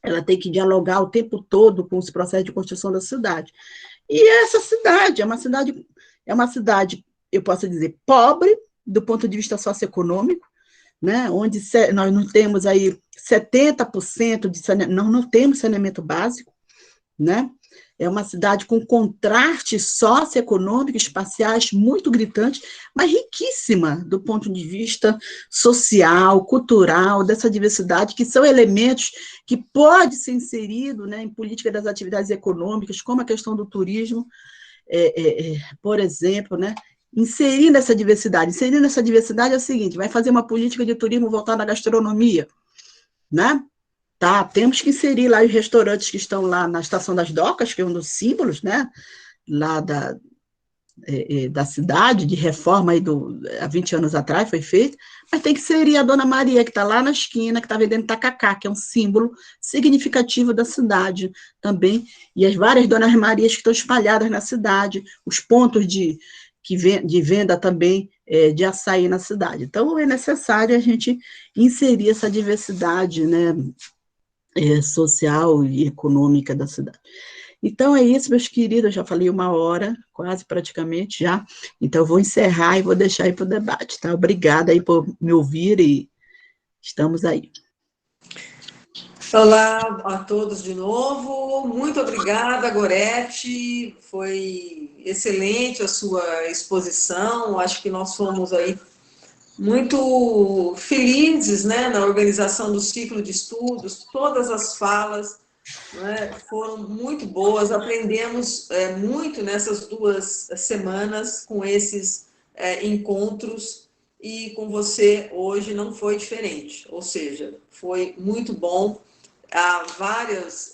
ela tem que dialogar o tempo todo com os processos de construção da cidade. E essa cidade é uma cidade, eu posso dizer, pobre, do ponto de vista socioeconômico, né, onde nós não temos aí 70% de saneamento, nós não temos saneamento básico, né? É uma cidade com contrastes socioeconômicos, espaciais muito gritantes, mas riquíssima do ponto de vista social, cultural, dessa diversidade, que são elementos que podem ser inseridos, né, em política das atividades econômicas, como a questão do turismo, por exemplo, né? Inserindo essa diversidade. Inserindo essa diversidade é o seguinte, vai fazer uma política de turismo voltada à gastronomia, né? Tá, temos que inserir lá os restaurantes que estão lá na Estação das Docas, que é um dos símbolos, né? Lá da cidade, de reforma aí há 20 anos atrás foi feito, mas tem que inserir a Dona Maria, que está lá na esquina, que está vendendo tacacá, que é um símbolo significativo da cidade também, e as várias Donas Marias que estão espalhadas na cidade, os pontos de venda também de açaí na cidade. Então, é necessário a gente inserir essa diversidade, né, social e econômica da cidade. Então, é isso, meus queridos, eu já falei 1 hora, quase praticamente já, então eu vou encerrar e vou deixar aí para o debate, tá? Obrigada aí por me ouvir e estamos aí. Olá a todos de novo, muito obrigada, Gorete, foi excelente a sua exposição, acho que nós fomos aí muito felizes, né, na organização do ciclo de estudos, todas as falas, né, foram muito boas, aprendemos muito nessas 2 semanas com esses encontros, e com você hoje não foi diferente, ou seja, foi muito bom. Há várias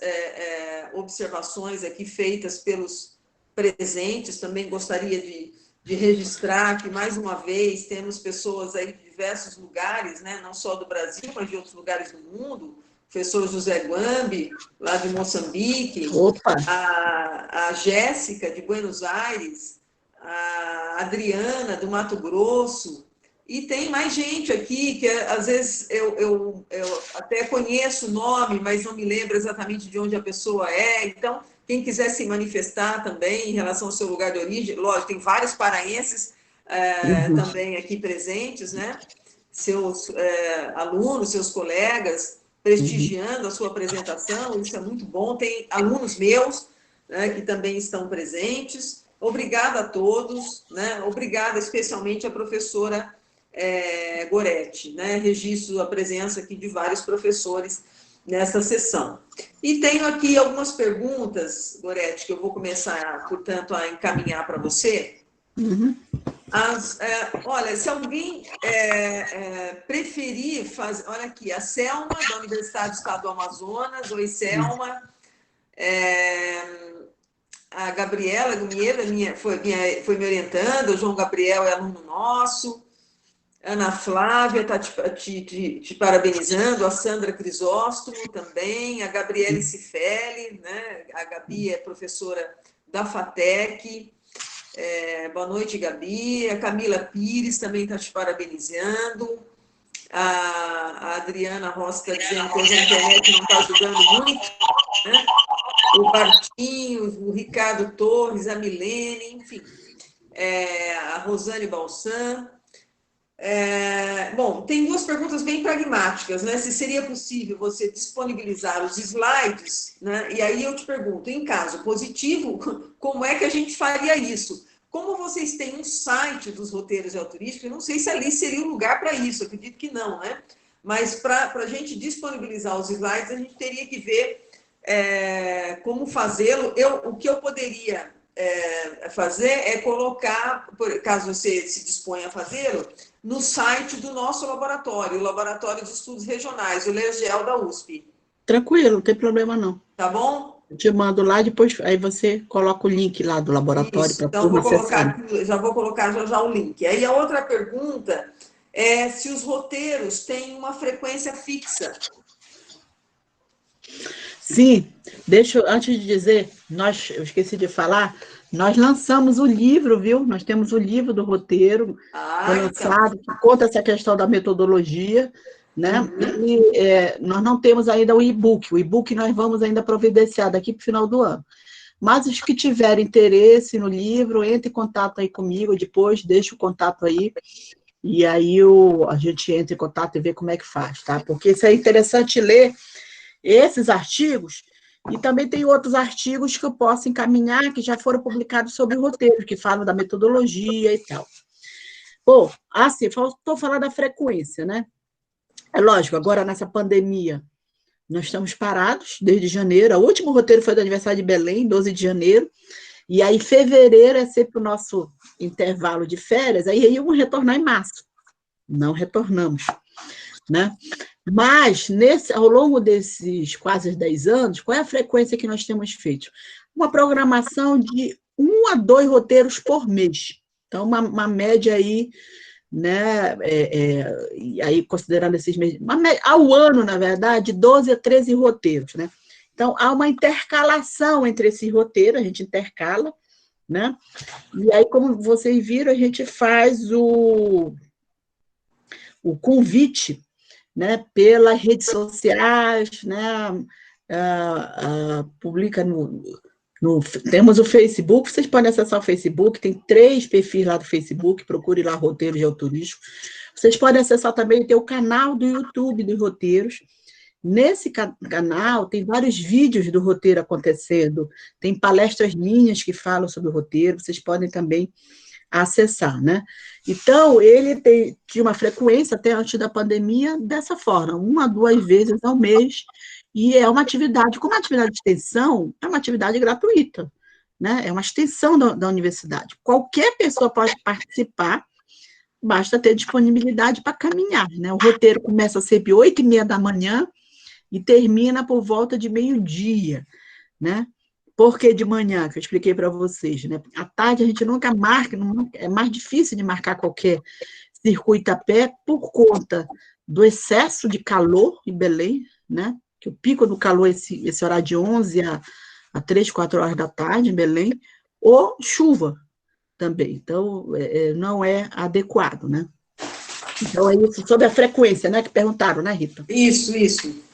observações aqui feitas pelos presentes, também gostaria de registrar que, mais uma vez, temos pessoas aí de diversos lugares, né, não só do Brasil, mas de outros lugares do mundo, o professor José Guambi, lá de Moçambique, a Jéssica, de Buenos Aires, a Adriana, do Mato Grosso, e tem mais gente aqui que, às vezes, eu até conheço o nome, mas não me lembro exatamente de onde a pessoa é. Então, quem quiser se manifestar também em relação ao seu lugar de origem, lógico, tem vários paraenses também aqui presentes, né? Seus alunos, seus colegas, prestigiando a sua apresentação, isso é muito bom. Tem alunos meus, né, que também estão presentes. Obrigada a todos, né? Obrigada especialmente à professora Gorete, né? Registro a presença aqui de vários professores nessa sessão. E tenho aqui algumas perguntas, Gorete, que eu vou começar, portanto, a encaminhar para você. Olha, se alguém preferir fazer... Olha aqui, a Selma, da Universidade do Estado do Amazonas. Oi, Selma. A Gabriela Gumieda foi me orientando, o João Gabriel é aluno nosso. Ana Flávia está te parabenizando, a Sandra Crisóstomo também, a Gabriele Cifelli, né? A Gabi é professora da FATEC. Boa noite, Gabi. A Camila Pires também está te parabenizando. A Adriana Rossi está dizendo que hoje a internet não está ajudando muito, né? O Bartinho, o Ricardo Torres, a Milene, enfim. A Rosane Balsan. Bom, tem duas perguntas bem pragmáticas, né? Se seria possível você disponibilizar os slides, né? E aí eu te pergunto, em caso positivo, como é que a gente faria isso? Como vocês têm um site dos roteiros geoturísticos, eu não sei se ali seria o lugar para isso, eu acredito que não, né? Mas para a gente disponibilizar os slides, a gente teria que ver como fazê-lo. O que eu poderia fazer é colocar, caso você se disponha a fazê-lo, no site do nosso laboratório, o Laboratório de Estudos Regionais, o LERGEL da USP. Tranquilo, não tem problema não. Tá bom? Eu te mando lá, depois aí você coloca o link lá do laboratório para a turma acessar. Já vou colocar já o link. Aí a outra pergunta é se os roteiros têm uma frequência fixa. Sim, antes de dizer, eu esqueci de falar, nós lançamos o livro, viu? Nós temos o livro do roteiro, foi lançado, que conta essa questão da metodologia, né? Uhum. E nós não temos ainda o e-book nós vamos ainda providenciar daqui para o final do ano. Mas os que tiverem interesse no livro, entre em contato aí comigo, depois deixa o contato aí, e aí a gente entra em contato e vê como é que faz, tá? Porque isso é interessante ler esses artigos, e também tem outros artigos que eu posso encaminhar, que já foram publicados sobre o roteiro, que falam da metodologia e tal. Bom, assim, faltou falar da frequência, né? É lógico, agora nessa pandemia, nós estamos parados desde janeiro, o último roteiro foi do aniversário de Belém, 12 de janeiro, e aí fevereiro é sempre o nosso intervalo de férias, aí íamos retornar em março. Não retornamos, né? Mas, ao longo desses quase 10 anos, qual é a frequência que nós temos feito? Uma programação de 1 a 2 roteiros por mês. Então, uma média aí, né? E aí, considerando esses meses, ao ano, na verdade, 12 a 13 roteiros, né? Então, há uma intercalação entre esses roteiros, a gente intercala, né? E aí, como vocês viram, a gente faz o convite, né, pelas redes sociais, né, publica temos o Facebook, vocês podem acessar o Facebook, tem 3 perfis lá do Facebook, procure lá Roteiro Geoturístico. Vocês podem acessar também, tem o canal do YouTube dos roteiros. Nesse canal tem vários vídeos do roteiro acontecendo, tem palestras minhas que falam sobre o roteiro, vocês podem também acessar, né? Então, ele tinha uma frequência, até antes da pandemia, dessa forma, 1 a 2 vezes ao mês, e é uma atividade, como uma atividade de extensão, é uma atividade gratuita, né? É uma extensão da universidade. Qualquer pessoa pode participar, basta ter disponibilidade para caminhar, né? O roteiro começa sempre 8h30 da manhã e termina por volta de meio-dia, né? Porque de manhã, que eu expliquei para vocês, né? À tarde a gente nunca marca, é mais difícil de marcar qualquer circuito a pé por conta do excesso de calor em Belém, né? Que o pico do calor é esse horário de 11 a 3, 4 horas da tarde em Belém, ou chuva também. Então, não é adequado, né? Então, é isso, sobre a frequência, né? Que perguntaram, né, Rita? Isso.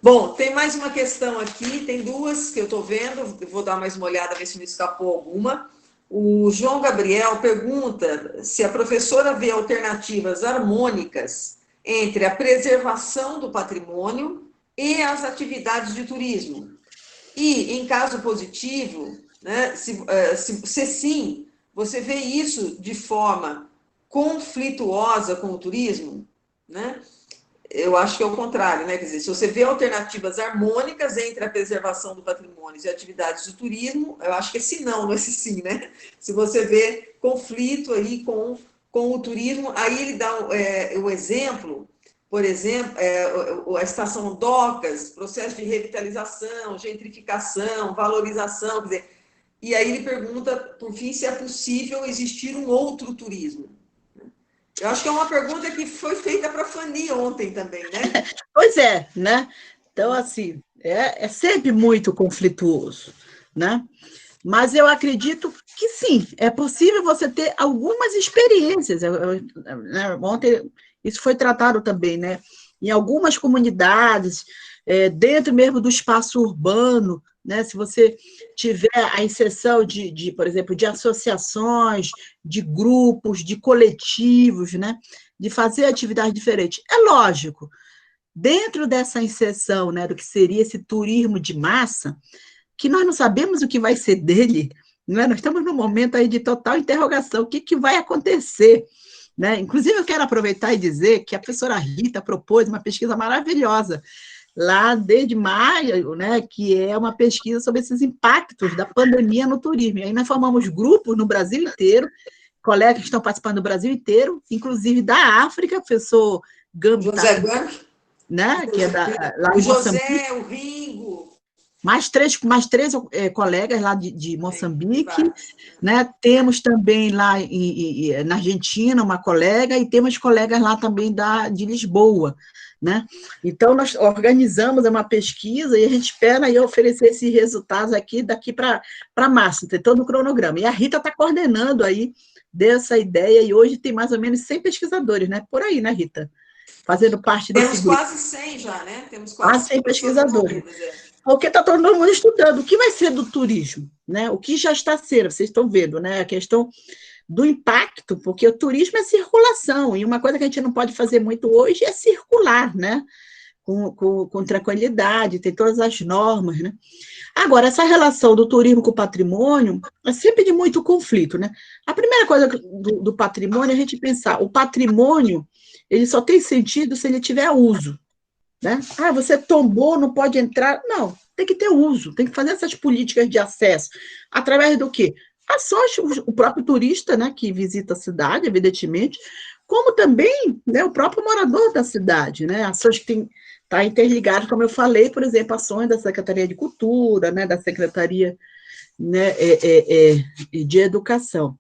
Bom, tem mais uma questão aqui, tem 2 que eu estou vendo, vou dar mais uma olhada, ver se me escapou alguma. O João Gabriel pergunta se a professora vê alternativas harmônicas entre a preservação do patrimônio e as atividades de turismo. E, em caso positivo, né, se sim, você vê isso de forma conflituosa com o turismo, né? Eu acho que é o contrário, né? Quer dizer, se você vê alternativas harmônicas entre a preservação do patrimônio e atividades de turismo, eu acho que esse não é esse sim, né? Se você vê conflito aí com o turismo, aí ele dá o exemplo, por exemplo, a estação Docas, processo de revitalização, gentrificação, valorização, quer dizer, e aí ele pergunta, por fim, se é possível existir um outro turismo. Eu acho que é uma pergunta que foi feita para a Fanny ontem também, né? Pois é, né? Então, assim, é sempre muito conflituoso, né? Mas eu acredito que sim, é possível você ter algumas experiências. Ontem isso foi tratado também, né? Em algumas comunidades, dentro mesmo do espaço urbano, né? Se você tiver a inserção por exemplo, de associações, de grupos, de coletivos, né? De fazer atividades diferentes. É lógico, dentro dessa inserção, né, do que seria esse turismo de massa, que nós não sabemos o que vai ser dele, não é? Nós estamos num momento aí de total interrogação, o que vai acontecer? Né? Inclusive, eu quero aproveitar e dizer que a professora Rita propôs uma pesquisa maravilhosa, lá desde maio, né, que é uma pesquisa sobre esses impactos da pandemia no turismo. E aí nós formamos grupos no Brasil inteiro, colegas que estão participando do Brasil inteiro, inclusive da África, o professor Gambi, José Gambi, né, que é lá o em José, Moçambique. o Ringo. Mais três colegas lá de Moçambique, né? Temos também lá na Argentina uma colega, e temos colegas lá também de Lisboa, né? Então, nós organizamos uma pesquisa e a gente espera aí oferecer esses resultados daqui para março, tem todo o cronograma. E a Rita está coordenando aí dessa ideia, e hoje tem mais ou menos 100 pesquisadores, né? Por aí, né, Rita? Fazendo parte desse grupo. Temos quase 100 já, né? Temos quase 100 pesquisadores. É. Porque está todo mundo estudando o que vai ser do turismo, né? O que já está sendo, vocês estão vendo, né? A questão do impacto, porque o turismo é circulação, e uma coisa que a gente não pode fazer muito hoje é circular, né? Com tranquilidade, tem todas as normas, né? Agora, essa relação do turismo com o patrimônio é sempre de muito conflito, né? A primeira coisa do patrimônio é a gente pensar, o patrimônio, ele só tem sentido se ele tiver uso. Né? Ah, você tombou, não pode entrar. Não, tem que ter uso, tem que fazer essas políticas de acesso. Através do quê? Ações, o próprio turista, né, que visita a cidade, evidentemente, como também, né, o próprio morador da cidade, né? Ações que tá interligado, como eu falei, por exemplo, ações da Secretaria de Cultura, né, da Secretaria, né, de Educação.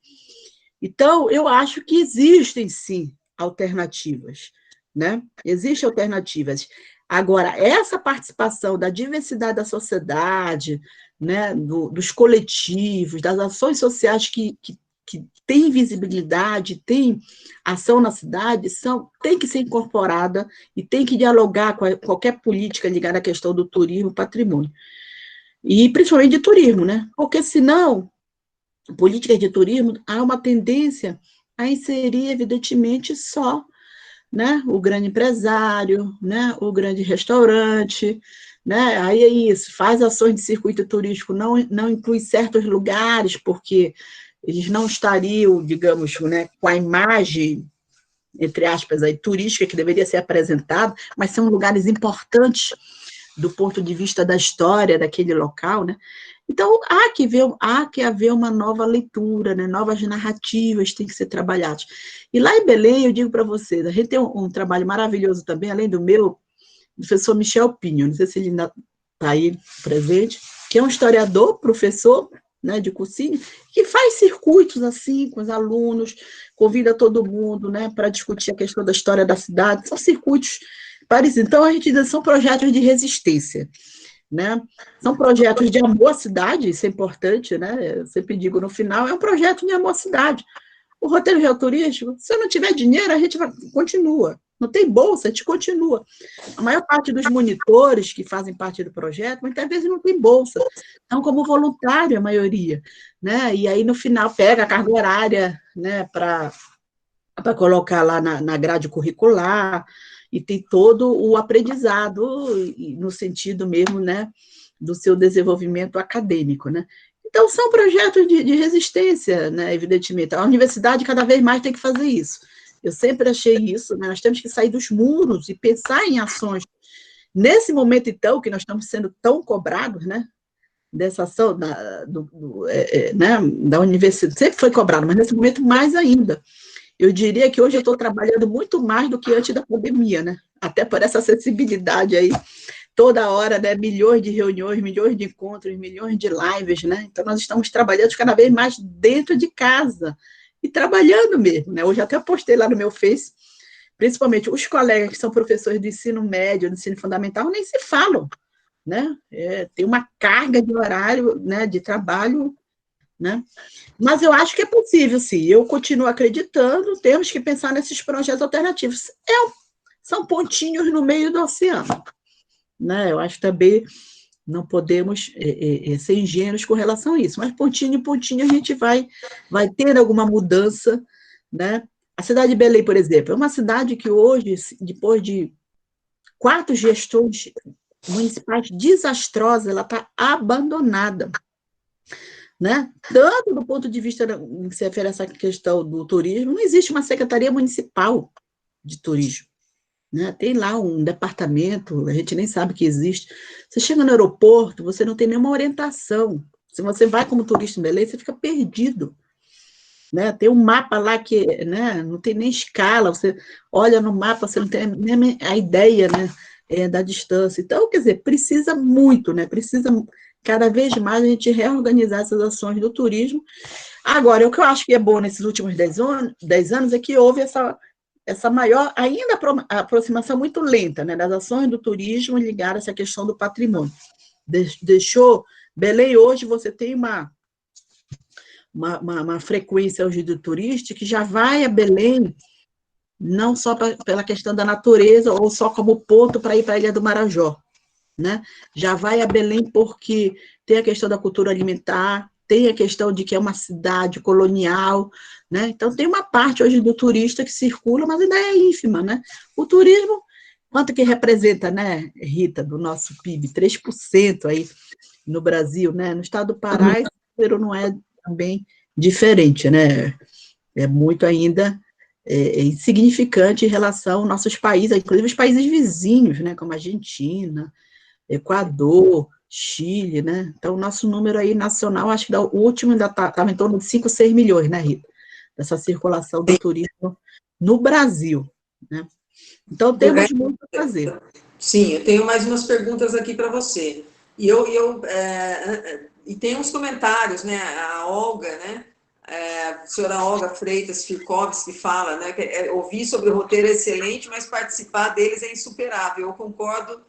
Então, eu acho que existem, sim, alternativas, né? Existem alternativas. Agora, essa participação da diversidade da sociedade, né, dos coletivos, das ações sociais que têm visibilidade, têm ação na cidade, tem que ser incorporada e tem que dialogar com qualquer política ligada à questão do turismo e patrimônio. E principalmente de turismo, né? Porque senão políticas de turismo, há uma tendência a inserir, evidentemente, só, né, o grande empresário, né, o grande restaurante, né, aí é isso, faz ações de circuito turístico, não inclui certos lugares, porque eles não estariam, digamos, né, com a imagem, entre aspas, aí, turística que deveria ser apresentada, mas são lugares importantes do ponto de vista da história daquele local, né? Então, há que haver uma nova leitura, né? Novas narrativas têm que ser trabalhadas. E lá em Belém, eu digo para vocês, a gente tem um trabalho maravilhoso também, além do meu, do professor Michel Pinho, não sei se ele ainda está aí presente, que é um historiador, professor, né, de cursinho, que faz circuitos assim com os alunos, convida todo mundo, né, para discutir a questão da história da cidade, são circuitos parecidos. Então, a gente diz, são projetos de resistência, né? São projetos de amor à cidade, isso é importante, né? Eu sempre digo no final, é um projeto de amor à cidade. O roteiro geoturístico, se eu não tiver dinheiro, a gente continua. Não tem bolsa, a gente continua. A maior parte dos monitores que fazem parte do projeto, muitas vezes não tem bolsa. Então, como voluntário, a maioria. Né? E aí, no final, pega a carga horária, né, para colocar lá na grade curricular, e tem todo o aprendizado, no sentido mesmo, né, do seu desenvolvimento acadêmico, né? Então, são projetos de resistência, né, evidentemente. A universidade cada vez mais tem que fazer isso. Eu sempre achei isso, né? Nós temos que sair dos muros e pensar em ações. Nesse momento, então, que nós estamos sendo tão cobrados, né, dessa ação né, da universidade, sempre foi cobrado, mas nesse momento mais ainda. Eu diria que hoje eu estou trabalhando muito mais do que antes da pandemia, né? Até por essa acessibilidade aí, toda hora, né? Milhões de reuniões, milhões de encontros, milhões de lives, né? Então, nós estamos trabalhando cada vez mais dentro de casa e trabalhando mesmo, né? Hoje até postei lá no meu Face, principalmente os colegas que são professores do ensino médio, do ensino fundamental, nem se falam, né? Tem uma carga de horário, né, de trabalho, né? Mas eu acho que é possível, sim. Eu continuo acreditando, temos que pensar nesses projetos alternativos. São pontinhos no meio do oceano, né? Eu acho também, não podemos ser ingênuos com relação a isso, mas pontinho em pontinho a gente vai ter alguma mudança, né? A cidade de Belém, por exemplo, é uma cidade que hoje, depois de 4 gestões municipais desastrosas, ela está abandonada, né? Tanto do ponto de vista que se refere a essa questão do turismo, não existe uma secretaria municipal de turismo, né? Tem lá um departamento, a gente nem sabe que existe. Você chega no aeroporto, você não tem nenhuma orientação. Se você vai como turista em Belém, você fica perdido, né? Tem um mapa lá que, né, não tem nem escala, você olha no mapa, você não tem nem a ideia, né, da distância. Então, quer dizer, precisa muito, né? Precisa cada vez mais a gente reorganizar essas ações do turismo. Agora, o que eu acho que é bom nesses últimos 10 anos é que houve essa maior, ainda aproximação muito lenta, né, das ações do turismo ligadas a essa questão do patrimônio. Deixou, Belém hoje você tem uma frequência hoje do turista que já vai a Belém não só pela questão da natureza ou só como ponto para ir para a Ilha do Marajó, né? Já vai a Belém porque tem a questão da cultura alimentar, tem a questão de que é uma cidade colonial, né? Então tem uma parte hoje do turista que circula, mas ainda é ínfima, né? O turismo, quanto que representa, né, Rita, do nosso PIB? 3% aí no Brasil, né? No estado do Pará, esse número não é também diferente, né? É muito ainda insignificante em relação aos nossos países, inclusive os países vizinhos, né? Como a Argentina, Equador, Chile, né? Então, o nosso número aí nacional, acho que o último ainda estava em torno de 5, 6 milhões, né, Rita? Dessa circulação do turismo no Brasil, né? Então, temos muito a fazer. Sim, eu tenho mais umas perguntas aqui para você. E tem uns comentários, né? A Olga, né? A senhora Olga Freitas Firkovski fala, né? Que ouvir sobre o roteiro é excelente, mas participar deles é insuperável. Eu concordo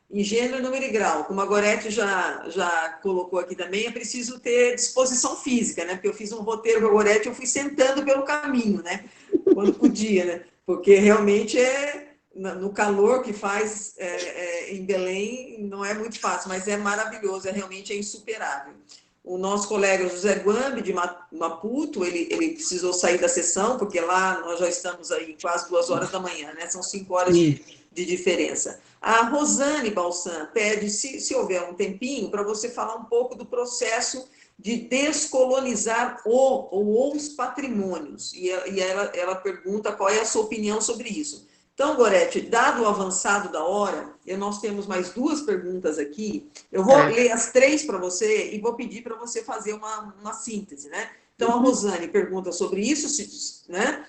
em gênero, número e grau. Como a Gorete já colocou aqui também, é preciso ter disposição física, né? Porque eu fiz um roteiro com a Gorete, eu fui sentando pelo caminho, né? Quando podia, né? Porque realmente no calor que faz em Belém, não é muito fácil, mas é maravilhoso, realmente é insuperável. O nosso colega José Guambi, de Maputo, ele precisou sair da sessão, porque lá nós já estamos aí quase 2 horas da manhã, né? São 5 horas de diferença. A Rosane Balsan pede, se houver um tempinho, para você falar um pouco do processo de descolonizar os patrimônios. E ela pergunta qual é a sua opinião sobre isso. Então, Gorete, dado o avançado da hora, nós temos mais 2 perguntas aqui. Eu vou ler as 3 para você e vou pedir para você fazer uma síntese, né? Então, a Rosane pergunta sobre isso, né?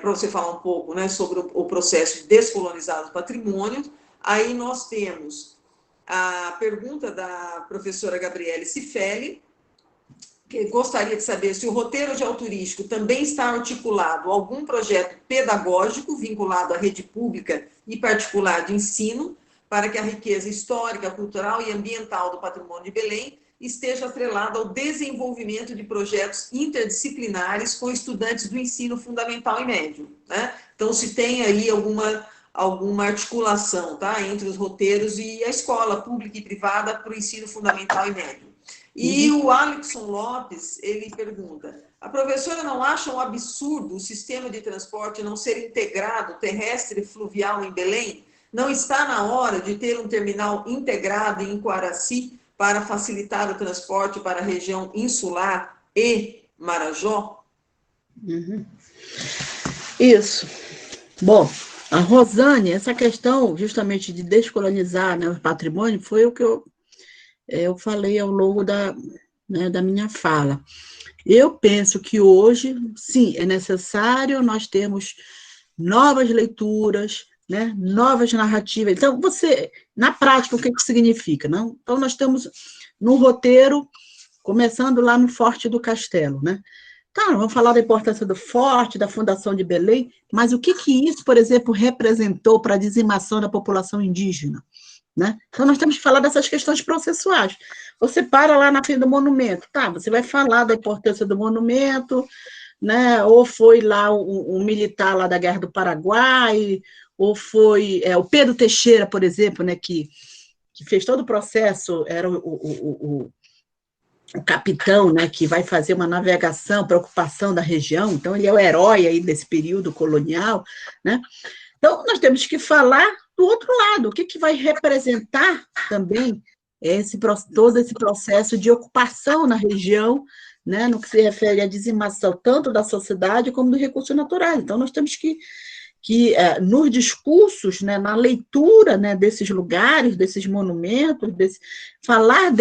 Para você falar um pouco, né, sobre o processo de descolonizar os patrimônios. Aí nós temos a pergunta da professora Gabriele Cifelli, que gostaria de saber se o roteiro geoturístico também está articulado a algum projeto pedagógico vinculado à rede pública e particular de ensino, para que a riqueza histórica, cultural e ambiental do patrimônio de Belém esteja atrelada ao desenvolvimento de projetos interdisciplinares com estudantes do ensino fundamental e médio, né? Então, se tem aí alguma articulação, tá, entre os roteiros e a escola pública e privada para o ensino fundamental e médio. E o Alexson Lopes, ele pergunta, a professora não acha um absurdo o sistema de transporte não ser integrado terrestre e fluvial em Belém? Não está na hora de ter um terminal integrado em Coaraci para facilitar o transporte para a região insular e Marajó? Isso. Bom, a Rosane, essa questão justamente de descolonizar, né, o patrimônio foi o que eu falei ao longo da minha fala. Eu penso que hoje, sim, é necessário nós termos novas leituras, né, novas narrativas. Então, na prática, o que significa? Não? Então, nós temos no roteiro, começando lá no Forte do Castelo, né? Tá, vamos falar da importância do Forte, da fundação de Belém, mas o que isso, por exemplo, representou para a dizimação da população indígena? Né? Então, nós temos que falar dessas questões processuais. Você para lá na frente do monumento, tá? Você vai falar da importância do monumento, né? Ou foi lá um militar lá da Guerra do Paraguai, ou foi o Pedro Teixeira, por exemplo, né? Que que fez todo o processo, era o capitão, né, que vai fazer uma navegação para ocupação da região, então ele é o herói aí desse período colonial, né? Então, nós temos que falar do outro lado, o que vai representar também todo esse processo de ocupação na região, né, no que se refere à dizimação tanto da sociedade como dos recursos naturais. Então, nós temos que nos discursos, né, na leitura, né, desses lugares, desses monumentos, falar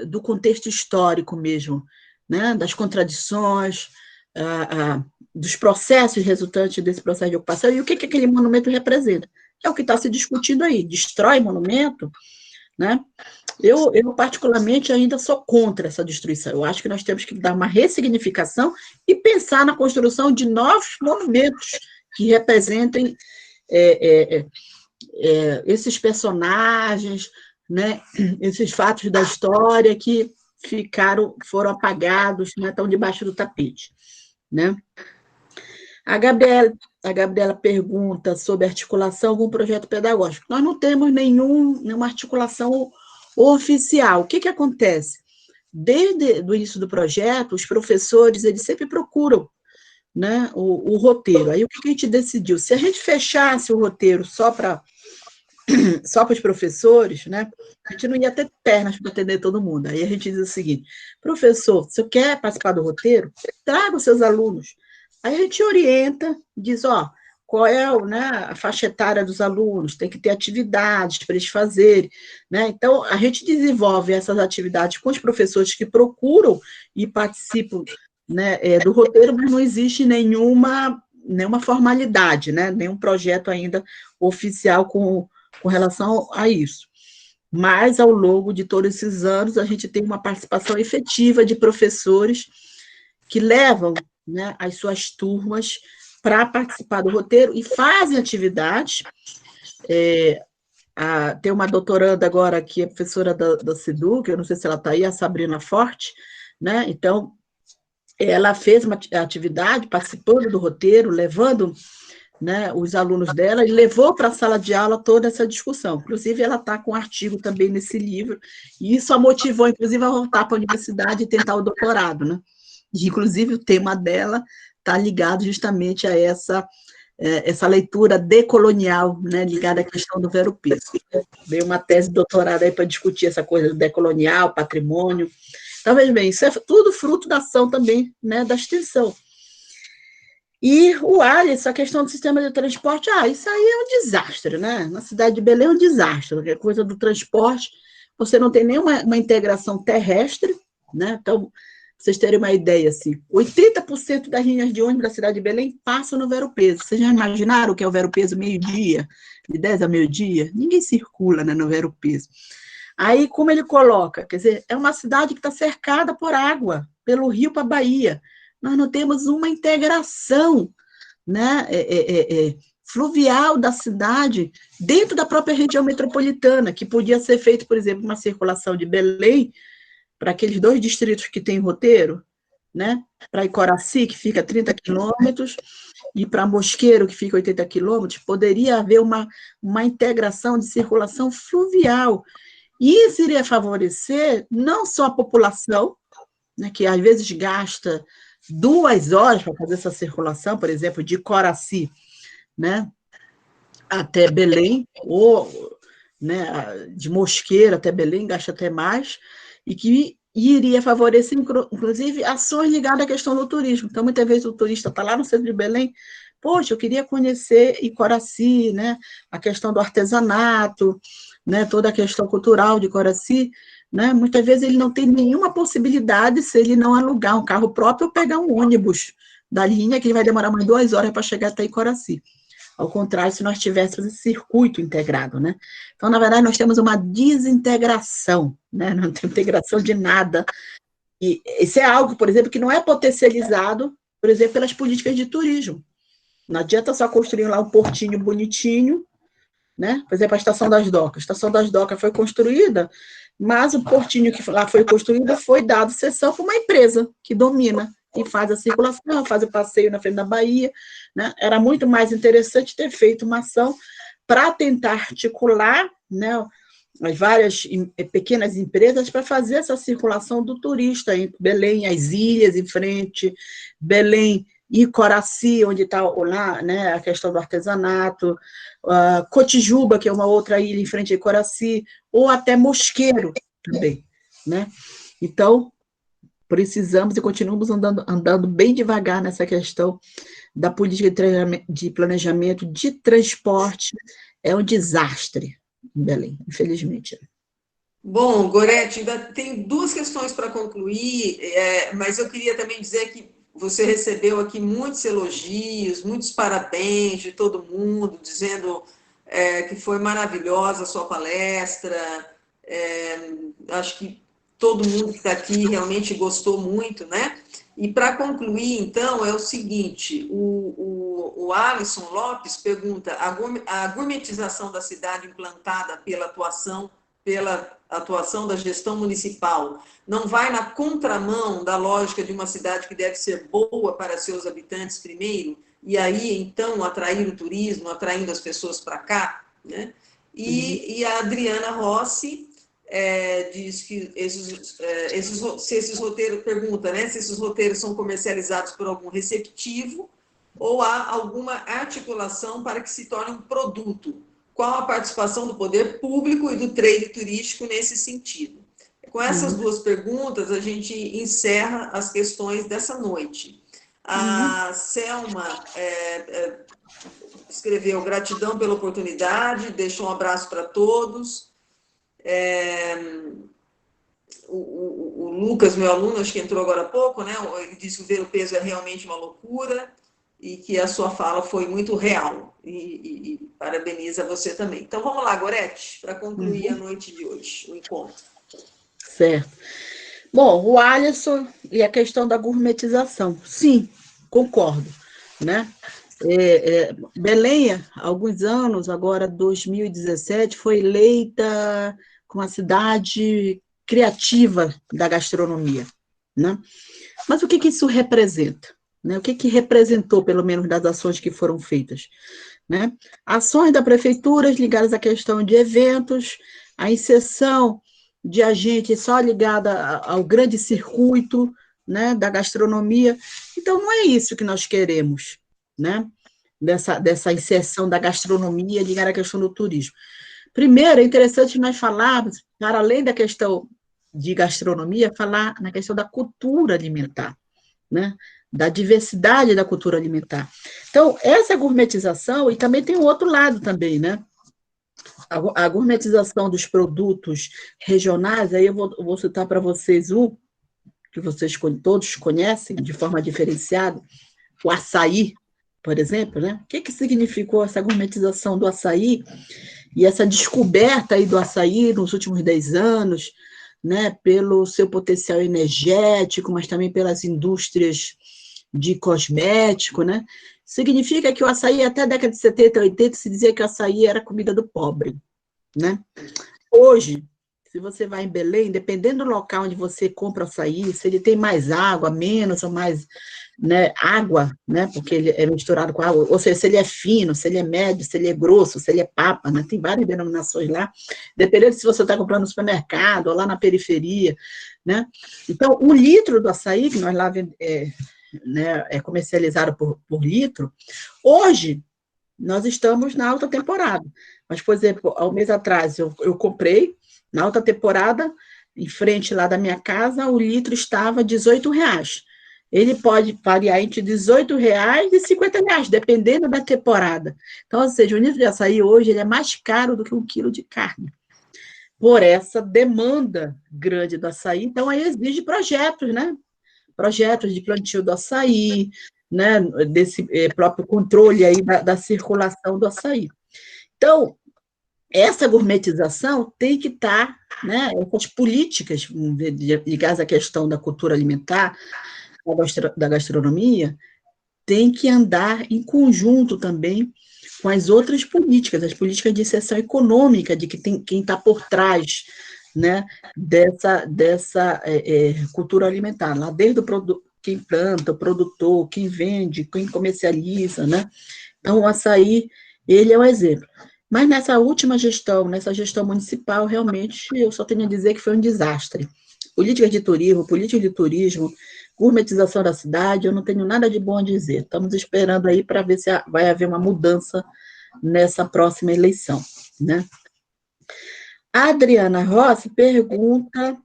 do contexto histórico mesmo, né, das contradições, dos processos resultantes desse processo de ocupação, e o que aquele monumento representa. É o que está se discutindo aí, destrói monumento, né? Eu, particularmente, ainda sou contra essa destruição. Eu acho que nós temos que dar uma ressignificação e pensar na construção de novos monumentos que representem esses personagens, né, esses fatos da história que foram apagados, né, estão debaixo do tapete, né? A Gabriela pergunta sobre articulação com o projeto pedagógico. Nós não temos nenhuma articulação oficial. O que acontece? Desde o início do projeto, os professores, eles sempre procuram, né, o roteiro. Aí, o que a gente decidiu? Se a gente fechasse o roteiro só para os professores, né, a gente não ia ter pernas para atender todo mundo. Aí a gente diz o seguinte: professor, você quer participar do roteiro? Traga os seus alunos. Aí a gente orienta, diz, qual é, né, a faixa etária dos alunos, tem que ter atividades para eles fazerem, né? Então, a gente desenvolve essas atividades com os professores que procuram e participam, né, do roteiro, mas não existe nenhuma formalidade, né, nenhum projeto ainda oficial com relação a isso. Mas, ao longo de todos esses anos, a gente tem uma participação efetiva de professores que levam, né, as suas turmas para participar do roteiro e fazem atividades. Tem uma doutoranda agora que é professora da SEDUC, eu não sei se ela está aí, a Sabrina Forte, né? Então, ela fez uma atividade participando do roteiro, levando, né, os alunos dela, e levou para a sala de aula toda essa discussão. Inclusive, ela está com um artigo também nesse livro, e isso a motivou, inclusive, a voltar para a universidade e tentar o doutorado, né? E, inclusive, o tema dela está ligado justamente a essa leitura decolonial, né, ligada à questão do ver-o-peso. Veio uma tese de doutorado aí para discutir essa coisa do decolonial, patrimônio. Então, veja bem, isso é tudo fruto da ação também, né, da extensão. E o Alisson, a questão do sistema de transporte, isso aí é um desastre, né? Na cidade de Belém é um desastre, porque a coisa do transporte, você não tem nenhuma integração terrestre, né? Então, vocês terem uma ideia, assim, 80% das linhas de ônibus da cidade de Belém passam no ver-o-peso. Vocês já imaginaram o que é o ver-o-peso meio-dia? De 10 a meio-dia? Ninguém circula, né, no ver-o-peso. Aí, como ele coloca? Quer dizer, é uma cidade que está cercada por água, pelo rio para a Bahia. Nós não temos uma integração, né, fluvial da cidade dentro da própria região metropolitana, que podia ser feito, por exemplo, uma circulação de Belém para aqueles 2 distritos que tem roteiro, né? Para Icoraci, que fica 30 quilômetros, e para Mosqueiro, que fica 80 quilômetros, poderia haver uma integração de circulação fluvial. E isso iria favorecer não só a população, né, que às vezes gasta 2 horas para fazer essa circulação, por exemplo, de Icoraci, né, até Belém, ou, né, de Mosqueiro até Belém, gasta até mais, e que iria favorecer, inclusive, ações ligadas à questão do turismo. Então, muitas vezes o turista está lá no centro de Belém, poxa, eu queria conhecer Icoraci, né, a questão do artesanato, né, toda a questão cultural de Icoraci, né, muitas vezes ele não tem nenhuma possibilidade se ele não alugar um carro próprio ou pegar um ônibus da linha, que ele vai demorar mais 2 horas para chegar até Icoraci. Ao contrário, se nós tivéssemos esse circuito integrado, né? Então, na verdade, nós temos uma desintegração, né? Não tem integração de nada. E isso é algo, por exemplo, que não é potencializado, por exemplo, pelas políticas de turismo. Não adianta só construir lá um portinho bonitinho, né? Por exemplo, a Estação das Docas. A Estação das Docas foi construída, mas o portinho que lá foi construído foi dado cessão para uma empresa que domina e faz a circulação, faz o passeio na frente da Bahia, né? Era muito mais interessante ter feito uma ação para tentar articular, né, as várias pequenas empresas para fazer essa circulação do turista em Belém, as ilhas em frente, Belém e Coraci, onde está lá, né, a questão do artesanato, Cotijuba, que é uma outra ilha em frente a Coraci, ou até Mosqueiro também, né? Então, precisamos e continuamos andando bem devagar nessa questão da política de planejamento de transporte. É um desastre em Belém, infelizmente. Bom, Gorete, ainda tem duas questões para concluir, mas eu queria também dizer que você recebeu aqui muitos elogios, muitos parabéns de todo mundo, dizendo que foi maravilhosa a sua palestra. Acho que todo mundo que está aqui realmente gostou muito, né? E para concluir, então, é o seguinte, o Alisson Lopes pergunta, a gourmetização da cidade implantada pela atuação da gestão municipal não vai na contramão da lógica de uma cidade que deve ser boa para seus habitantes primeiro, e aí, então, atrair o turismo, atraindo as pessoas para cá, né? E a Adriana Rossi diz que se esses roteiros, pergunta, né, se esses roteiros são comercializados por algum receptivo ou há alguma articulação para que se torne um produto. Qual a participação do poder público e do trade turístico nesse sentido? Com essas duas perguntas, a gente encerra as questões dessa noite. A Selma escreveu gratidão pela oportunidade, deixou um abraço para todos. O Lucas, meu aluno, acho que entrou agora há pouco, né? Ele disse que ver o peso é realmente uma loucura e que a sua fala foi muito real. E parabeniza você também. Então, vamos lá, Gorete, para concluir a noite de hoje, o encontro. Certo. Bom, o Alisson e a questão da gourmetização. Sim, concordo, né? Belém, há alguns anos, agora 2017, foi eleita como a cidade criativa da gastronomia, né? Mas o que isso representa? Né? O que representou, pelo menos, das ações que foram feitas? Né? Ações da prefeitura ligadas à questão de eventos, a inserção de agente só ligada ao grande circuito, né, da gastronomia. Então, não é isso que nós queremos, né? Dessa inserção da gastronomia ligada à questão do turismo. Primeiro, é interessante nós falarmos, para além da questão de gastronomia, falar na questão da cultura alimentar, né? Da diversidade da cultura alimentar. Então, essa gourmetização, e também tem um outro lado também, né? A gourmetização dos produtos regionais, aí eu vou citar para vocês um, que vocês todos conhecem de forma diferenciada, o açaí, por exemplo, né? O que significou essa gourmetização do açaí e essa descoberta aí do açaí nos últimos 10 anos, né? Pelo seu potencial energético, mas também pelas indústrias de cosmético, né? Significa que o açaí, até a década de 70, 80, se dizia que o açaí era comida do pobre, né? Hoje, se você vai em Belém, dependendo do local onde você compra açaí, se ele tem mais água, menos ou mais, né, água, né, porque ele é misturado com água, ou seja, se ele é fino, se ele é médio, se ele é grosso, se ele é papa, né, tem várias denominações lá, dependendo se você está comprando no supermercado ou lá na periferia, né? Então, 1 litro do açaí, que nós lá né, é comercializado por litro, hoje nós estamos na alta temporada. Mas, por exemplo, há um mês atrás eu comprei, na alta temporada, em frente lá da minha casa, o litro estava R$18. Ele pode variar entre R$18 e R$50, dependendo da temporada. Então, ou seja, o litro de açaí hoje ele é mais caro do que 1 quilo de carne. Por essa demanda grande do açaí, então aí exige projetos, né? Projetos de plantio do açaí, né? Desse próprio controle aí da circulação do açaí. Então, essa gourmetização tem que estar, né? Essas políticas ligadas à questão da cultura alimentar, da gastronomia, tem que andar em conjunto também com as outras políticas, as políticas de inserção econômica, de quem está por trás, né, dessa cultura alimentar, lá desde quem planta, o produtor, quem vende, quem comercializa, né? Então, o açaí, ele é um exemplo. Mas nessa última gestão, nessa gestão municipal, realmente, eu só tenho a dizer que foi um desastre. Políticas de turismo, gourmetização da cidade, eu não tenho nada de bom a dizer. Estamos esperando aí para ver se vai haver uma mudança nessa próxima eleição, né? A Adriana Rossi pergunta...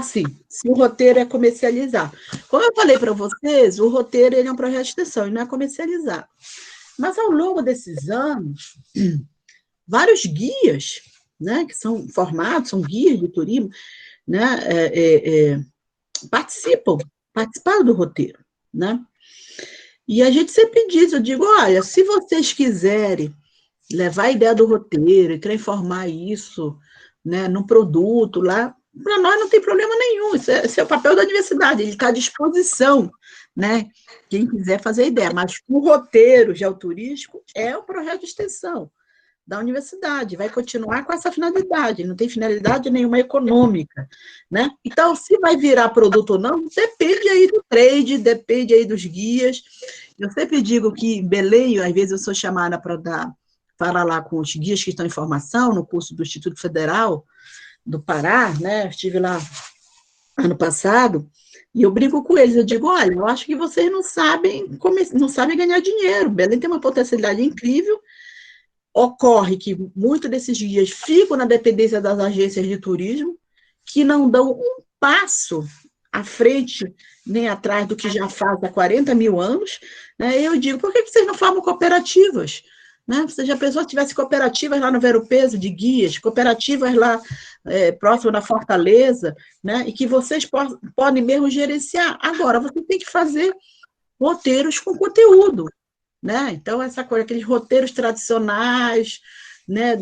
sim, se o roteiro é comercializar. Como eu falei para vocês, o roteiro ele é um projeto de extensão, ele não é comercializar. Mas ao longo desses anos, vários guias, né, que são formados, são guias de turismo, né, participaram do roteiro, né? E a gente sempre diz, eu digo, olha, se vocês quiserem levar a ideia do roteiro e transformar isso, né, num produto lá, para nós não tem problema nenhum, esse é o papel da universidade, ele está à disposição, né, quem quiser fazer a ideia, mas o roteiro geoturístico é um projeto de extensão da universidade, vai continuar com essa finalidade, não tem finalidade nenhuma econômica, né? Então, se vai virar produto ou não, depende aí do trade, depende aí dos guias. Eu sempre digo que em Belém, às vezes eu sou chamada para falar lá com os guias que estão em formação, no curso do Instituto Federal do Pará, né? Eu estive lá ano passado, e eu brinco com eles, eu digo, olha, eu acho que vocês não sabem ganhar dinheiro, Belém tem uma potencialidade incrível. Ocorre que muitos desses guias ficam na dependência das agências de turismo, que não dão um passo à frente nem atrás do que já faz há 40 mil anos. Né? Eu digo, por que vocês não formam cooperativas? Né? Você já pensou se tivesse cooperativas lá no Vero Peso de guias, cooperativas lá próximo da Fortaleza, né? E que vocês podem mesmo gerenciar. Agora, você tem que fazer roteiros com conteúdo. Né? Então, essa coisa, aqueles roteiros tradicionais, né,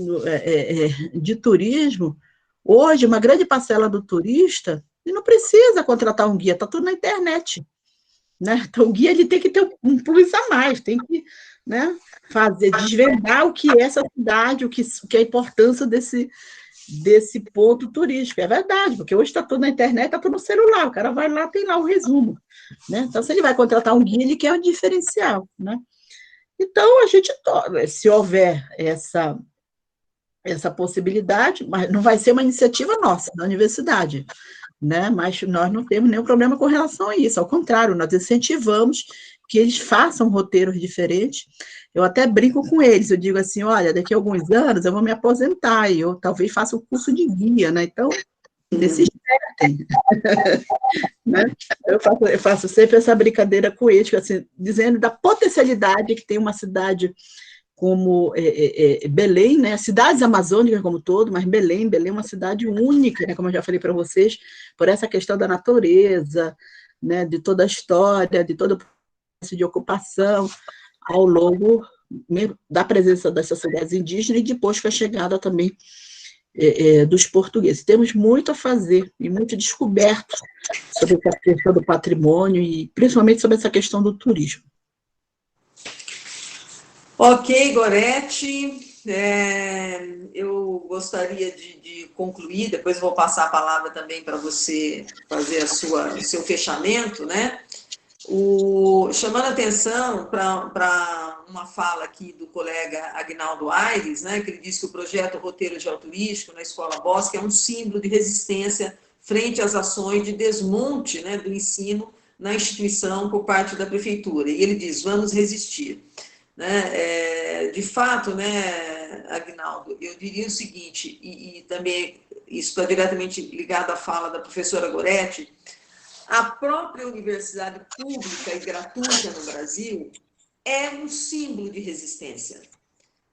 de turismo, hoje, uma grande parcela do turista ele não precisa contratar um guia, está tudo na internet. Né? Então, o guia ele tem que ter um plus a mais, tem que, né, desvendar o que é essa cidade, o que é a importância desse ponto turístico. É verdade, porque hoje está tudo na internet, está tudo no celular, o cara vai lá, tem lá o resumo. Né? Então, se ele vai contratar um guia, ele quer um diferencial. Né? Então, a gente, se houver essa possibilidade, mas não vai ser uma iniciativa nossa, da universidade, né? Mas nós não temos nenhum problema com relação a isso, ao contrário, nós incentivamos que eles façam roteiros diferentes. Eu até brinco com eles, eu digo assim, olha, daqui a alguns anos eu vou me aposentar, e eu talvez faça o curso de guia, né? Então, se espertem. Né? Eu faço sempre essa brincadeira com eles, assim, dizendo da potencialidade que tem uma cidade como Belém, né? Cidades amazônicas como todo, mas Belém é uma cidade única, né? Como eu já falei para vocês, por essa questão da natureza, né? De toda a história, de todo o processo de ocupação ao longo da presença das sociedades indígenas e depois com a chegada também dos portugueses. Temos muito a fazer e muito descoberto sobre essa questão do patrimônio e principalmente sobre essa questão do turismo. Ok, Gorete, eu gostaria de concluir, depois vou passar a palavra também para você fazer o seu fechamento, né? Chamando atenção para uma fala aqui do colega Agnaldo Aires, né, que ele diz que o projeto Roteiro Geoturístico na Escola Bosque é um símbolo de resistência frente às ações de desmonte, né, do ensino na instituição por parte da prefeitura. E ele diz, vamos resistir. Né? De fato, né, Agnaldo, eu diria o seguinte, e também isso está diretamente ligado à fala da professora Gorete, a própria universidade pública e gratuita no Brasil é um símbolo de resistência.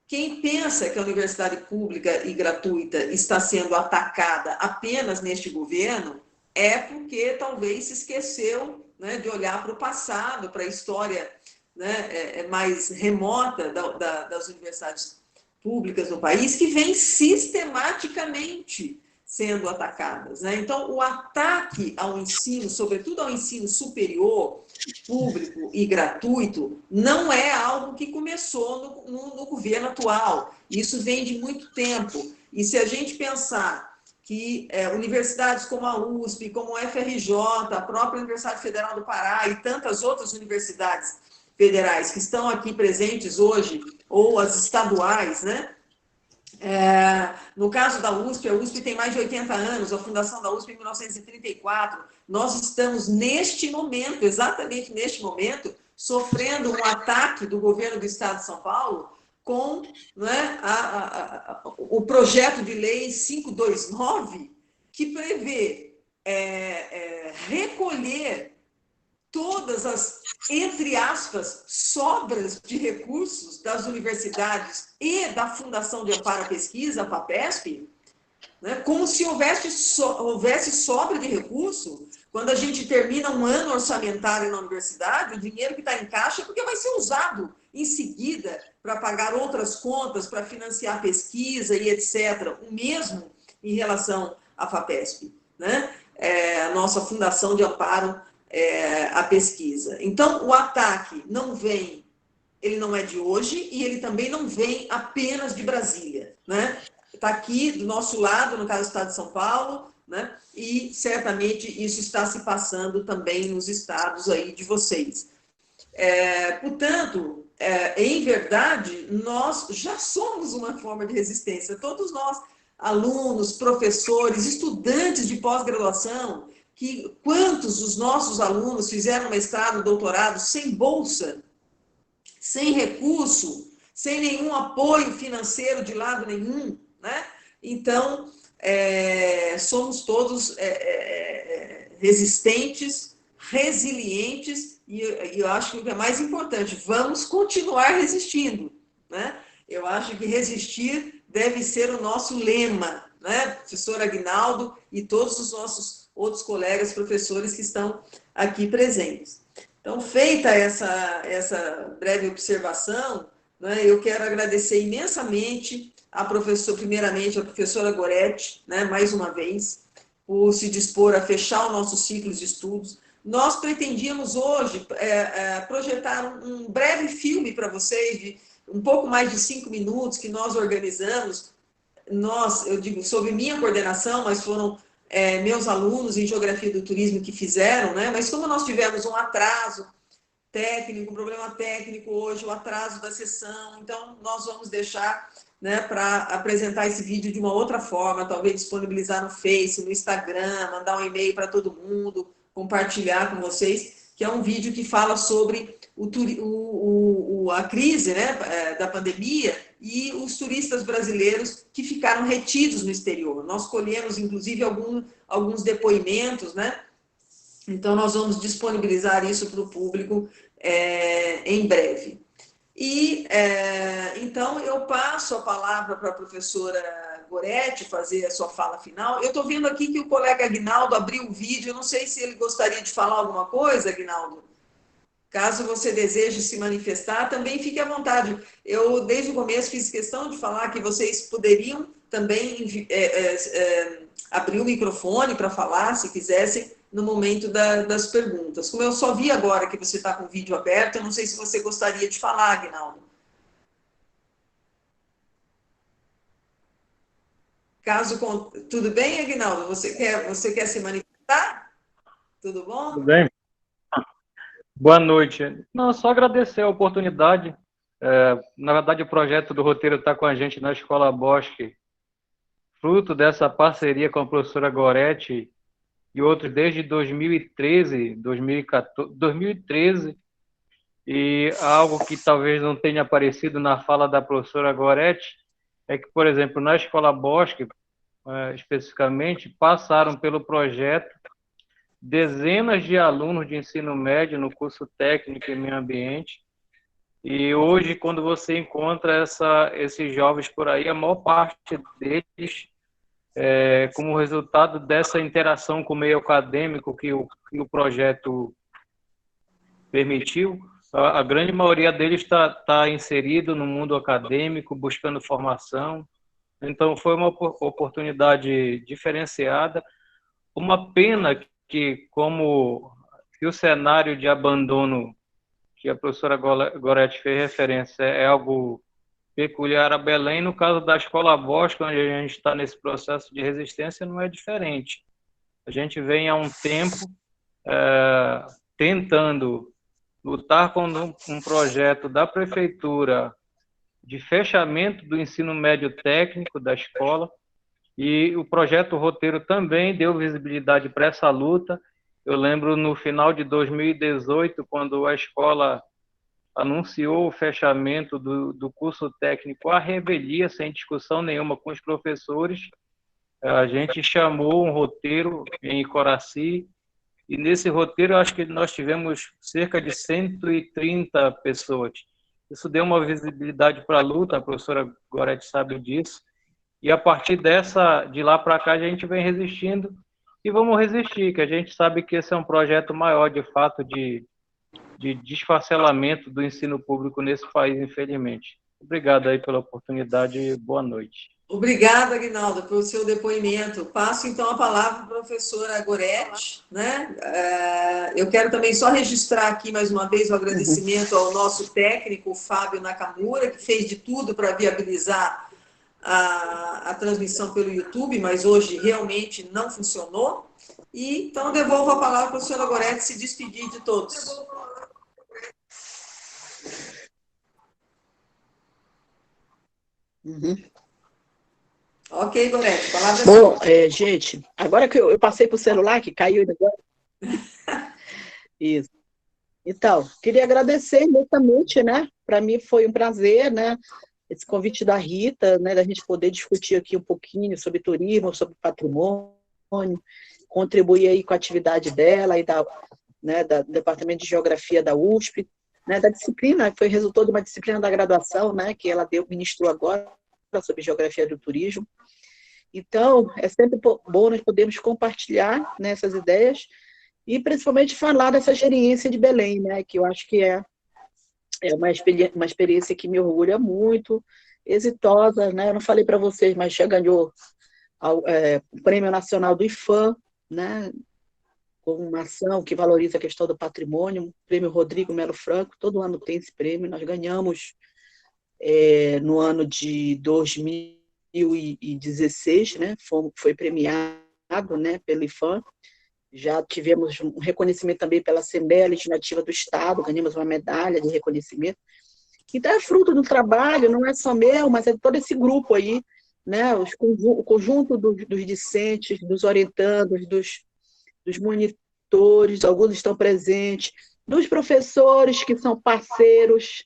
Quem pensa que a universidade pública e gratuita está sendo atacada apenas neste governo é porque talvez se esqueceu, né, de olhar para o passado, para a história, né, mais remota das universidades públicas no país, que vem sistematicamente sendo atacadas. Né? Então, o ataque ao ensino, sobretudo ao ensino superior, público e gratuito, não é algo que começou no governo atual. Isso vem de muito tempo. E se a gente pensar que universidades como a USP, como a FRJ, a própria Universidade Federal do Pará e tantas outras universidades federais que estão aqui presentes hoje, ou as estaduais, né? No caso da USP, a USP tem mais de 80 anos, a fundação da USP em 1934. Nós estamos neste momento, exatamente neste momento, sofrendo um ataque do governo do Estado de São Paulo com, né, o projeto de lei 529, que prevê recolher todas as, entre aspas, sobras de recursos das universidades e da Fundação de Amparo à Pesquisa, a FAPESP, né, como se houvesse sobra de recurso. Quando a gente termina um ano orçamentário na universidade, o dinheiro que está em caixa é porque vai ser usado em seguida para pagar outras contas, para financiar pesquisa e etc. O mesmo em relação à FAPESP, né? A nossa Fundação de Amparo à Pesquisa. Então, o ataque não vem, ele não é de hoje e ele também não vem apenas de Brasília, né? Está aqui do nosso lado, no caso do Estado de São Paulo, né? E certamente isso está se passando também nos estados aí de vocês. Portanto, em verdade, nós já somos uma forma de resistência. Todos nós, alunos, professores, estudantes de pós-graduação, que quantos dos nossos alunos fizeram mestrado, doutorado sem bolsa, sem recurso, sem nenhum apoio financeiro de lado nenhum, né? Então, somos todos resistentes, resilientes, e eu acho que o que é mais importante, vamos continuar resistindo, né? Eu acho que resistir deve ser o nosso lema, né? Professor Aguinaldo e todos os nossos outros colegas professores que estão aqui presentes. Então, feita essa breve observação, né, eu quero agradecer imensamente primeiramente a professora Goretti, né, mais uma vez, por se dispor a fechar o nosso ciclo de estudos. Nós pretendíamos hoje projetar um breve filme para vocês, de um pouco mais de 5 minutos, que nós organizamos. Eu digo, sob minha coordenação, mas foram meus alunos em Geografia do Turismo que fizeram, né? Mas como nós tivemos um atraso técnico, um problema técnico hoje, o atraso da sessão, então nós vamos deixar, né, para apresentar esse vídeo de uma outra forma, talvez disponibilizar no Face, no Instagram, mandar um e-mail para todo mundo, compartilhar com vocês, que é um vídeo que fala sobre a crise, né, da pandemia e os turistas brasileiros que ficaram retidos no exterior. Nós colhemos, inclusive, alguns depoimentos, né? Então, nós vamos disponibilizar isso para o público em breve. E, então, eu passo a palavra para a professora Goretti fazer a sua fala final. Eu estou vendo aqui que o colega Aguinaldo abriu o vídeo, eu não sei se ele gostaria de falar alguma coisa, Aguinaldo. Caso você deseje se manifestar, também fique à vontade. Eu, desde o começo, fiz questão de falar que vocês poderiam também abrir o microfone para falar, se quisessem, no momento das perguntas. Como eu só vi agora que você está com o vídeo aberto, eu não sei se você gostaria de falar, Aguinaldo. Tudo bem, Aguinaldo? Você quer se manifestar? Tudo bom? Tudo bem? Boa noite. Não, só agradecer a oportunidade. Na verdade, o projeto do roteiro está com a gente na Escola Bosque, fruto dessa parceria com a professora Goretti e outros desde 2013, 2013, e algo que talvez não tenha aparecido na fala da professora Goretti é que, por exemplo, na Escola Bosque, especificamente, passaram pelo projeto dezenas de alunos de ensino médio no curso técnico em meio ambiente, e hoje, quando você encontra esses jovens por aí, a maior parte deles, como resultado dessa interação com o meio acadêmico que o projeto permitiu, a grande maioria deles está inserido no mundo acadêmico, buscando formação. Então, foi uma oportunidade diferenciada. Uma pena que, como o cenário de abandono que a professora Goretti fez referência é algo peculiar a Belém, no caso da Escola Bosque, onde a gente está nesse processo de resistência, não é diferente. A gente vem há um tempo tentando lutar com um projeto da prefeitura de fechamento do ensino médio técnico da escola, e o projeto Roteiro também deu visibilidade para essa luta. Eu lembro no final de 2018, quando a escola anunciou o fechamento do curso técnico à revelia, sem discussão nenhuma com os professores, a gente chamou um roteiro em Coraci, e nesse roteiro eu acho que nós tivemos cerca de 130 pessoas. Isso deu uma visibilidade para a luta, a professora Gorete sabe disso, e a partir de lá para cá a gente vem resistindo, e vamos resistir, que a gente sabe que esse é um projeto maior, de fato, de desfacelamento do ensino público nesse país, infelizmente. Obrigado aí pela oportunidade e boa noite. Obrigada, Aguinaldo, pelo seu depoimento. Passo, então, a palavra para a professora Gorete, né? Eu quero também só registrar aqui, mais uma vez, o agradecimento ao nosso técnico, Fábio Nakamura, que fez de tudo para viabilizar a transmissão pelo YouTube, mas hoje realmente não funcionou. E, então, eu devolvo a palavra para a professora Gorete se despedir de todos. Ok, Gorete, palavra Bom, sua. gente, agora que eu passei para o celular, que caiu o negócio. Isso. Então, queria agradecer imensamente, né? Para mim foi um prazer, né? Esse convite da Rita, né? Da gente poder discutir aqui um pouquinho sobre turismo, sobre patrimônio, contribuir aí com a atividade dela e do Departamento de Geografia da USP, né? Da disciplina, que foi resultado de uma disciplina da graduação, né? Que ela ministrou agora, sobre Geografia do Turismo. Então, é sempre bom nós podermos compartilhar, né, essas ideias e principalmente falar dessa experiência de Belém, né, que eu acho que é uma experiência que me orgulha muito, exitosa, né, eu não falei para vocês, mas já ganhou o Prêmio Nacional do IFAM, né, com uma ação que valoriza a questão do patrimônio, o Prêmio Rodrigo Melo Franco, todo ano tem esse prêmio, nós ganhamos no ano de 2016, né, foi premiado, né, pelo IFAM. Já tivemos um reconhecimento também pela Assembleia Legislativa do Estado, ganhamos uma medalha de reconhecimento. Então, é fruto do trabalho, não é só meu, mas é de todo esse grupo aí, né, o conjunto dos discentes, dos orientandos, dos monitores, alguns estão presentes, dos professores que são parceiros,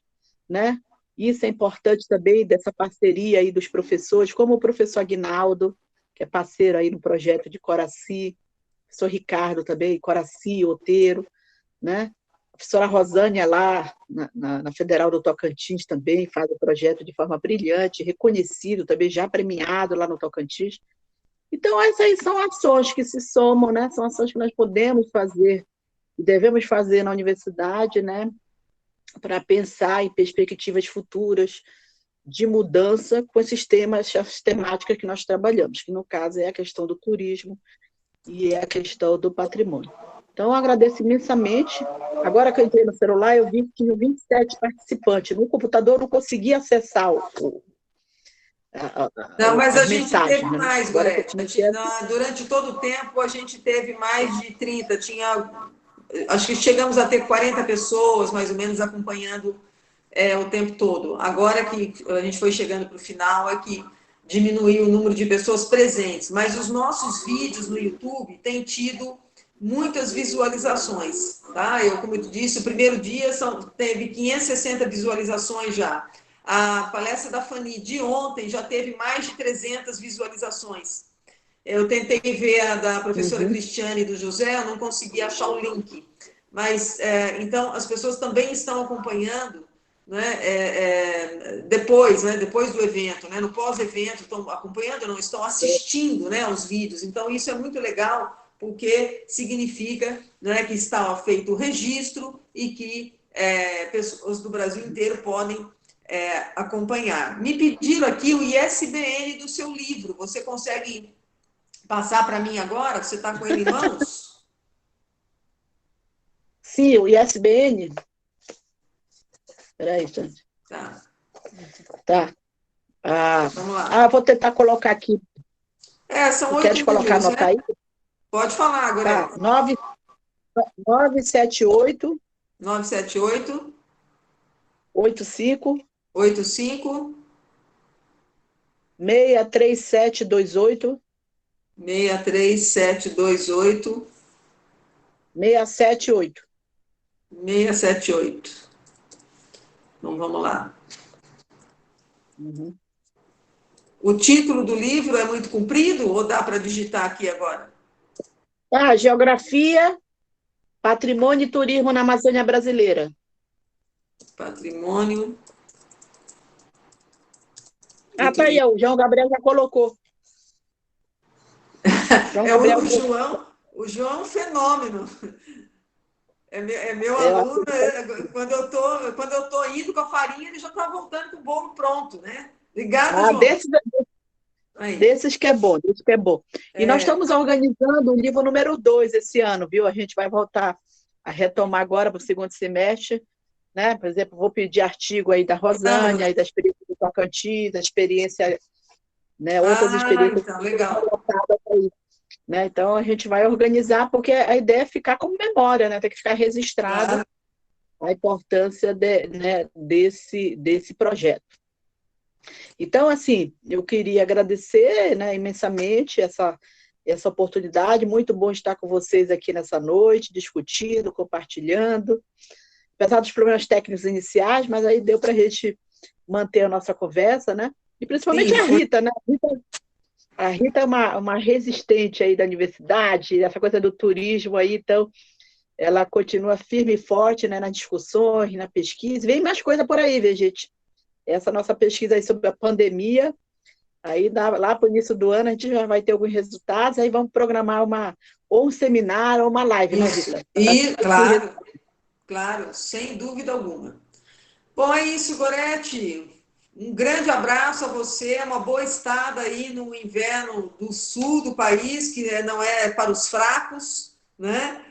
né? Isso é importante também, dessa parceria aí dos professores, como o professor Aguinaldo, que é parceiro aí no projeto de Coraci, o professor Ricardo também, Coraci, Outeiro, né? A professora Rosânia lá na Federal do Tocantins também faz o projeto de forma brilhante, reconhecido também, já premiado lá no Tocantins. Então, essas aí são ações que se somam, né? São ações que nós podemos fazer e devemos fazer na universidade, né? Para pensar em perspectivas futuras de mudança com esses temas, as temáticas que nós trabalhamos, que no caso é a questão do turismo e é a questão do patrimônio. Então, eu agradeço imensamente. Agora que eu entrei no celular, eu vi que tinha 27 participantes. No computador, eu não consegui acessar Não, mas a gente mensagens, teve né? mais, Gorete. Durante todo o tempo, a gente teve mais de 30. Acho que chegamos a ter 40 pessoas, mais ou menos, acompanhando o tempo todo. Agora que a gente foi chegando para o final, é que diminuiu o número de pessoas presentes. Mas os nossos vídeos no YouTube têm tido muitas visualizações. Tá? Como eu disse, o primeiro dia teve 560 visualizações já. A palestra da Fanny de ontem já teve mais de 300 visualizações. Eu tentei ver a da professora Cristiane e do José, eu não consegui achar o link. Mas, então, as pessoas também estão acompanhando, né, depois do evento, né, no pós-evento, estão acompanhando, não estão assistindo, né, aos vídeos. Então, isso é muito legal, porque significa, né, que está feito o registro e que pessoas do Brasil inteiro podem acompanhar. Me pediram aqui o ISBN do seu livro. Você consegue passar para mim agora? Você está com ele em mãos? Sim, o ISBN. Espera aí, gente. Tá. Vamos lá. Vou tentar colocar aqui. São 8 queres colocar, números, anotar né? aí? Pode falar agora. Tá. 978 978 85 85 63728 63728 678. 678. Então, vamos lá. Uhum. O título do livro é muito comprido ou dá para digitar aqui agora? Geografia, Patrimônio e Turismo na Amazônia Brasileira. Patrimônio. Tá aí, o João Gabriel já colocou. João Gabriel. O João é um fenômeno. É meu aluno. Quando eu tô indo com a farinha, ele já está voltando com o bolo pronto, né? Obrigada, João. Desses que é bom, E nós estamos organizando o livro número 2 esse ano, viu? A gente vai voltar a retomar agora para o segundo semestre, né? Por exemplo, vou pedir artigo aí da Rosânia, aí da experiência do Tocantins, da experiência, né? Outras experiências. Então, legal. Aí, né? Então, a gente vai organizar, porque a ideia é ficar como memória, né? Tem que ficar registrado a importância né, desse projeto. Então, assim, eu queria agradecer, né, imensamente essa oportunidade. Muito bom estar com vocês aqui nessa noite, discutindo, compartilhando. Apesar dos problemas técnicos iniciais, mas aí deu para a gente manter a nossa conversa, né? E principalmente a Rita, né? A Rita é uma resistente aí da universidade, essa coisa do turismo aí, então ela continua firme e forte, né, nas discussões, na pesquisa. Vem mais coisa por aí, viu, gente? Essa nossa pesquisa aí sobre a pandemia, aí lá para o início do ano a gente já vai ter alguns resultados, aí vamos programar ou um seminário ou uma live, né, Rita? E, claro, sem dúvida alguma. Bom, é isso, Gorete. Um grande abraço a você, uma boa estada aí no inverno do sul do país, que não é para os fracos, né?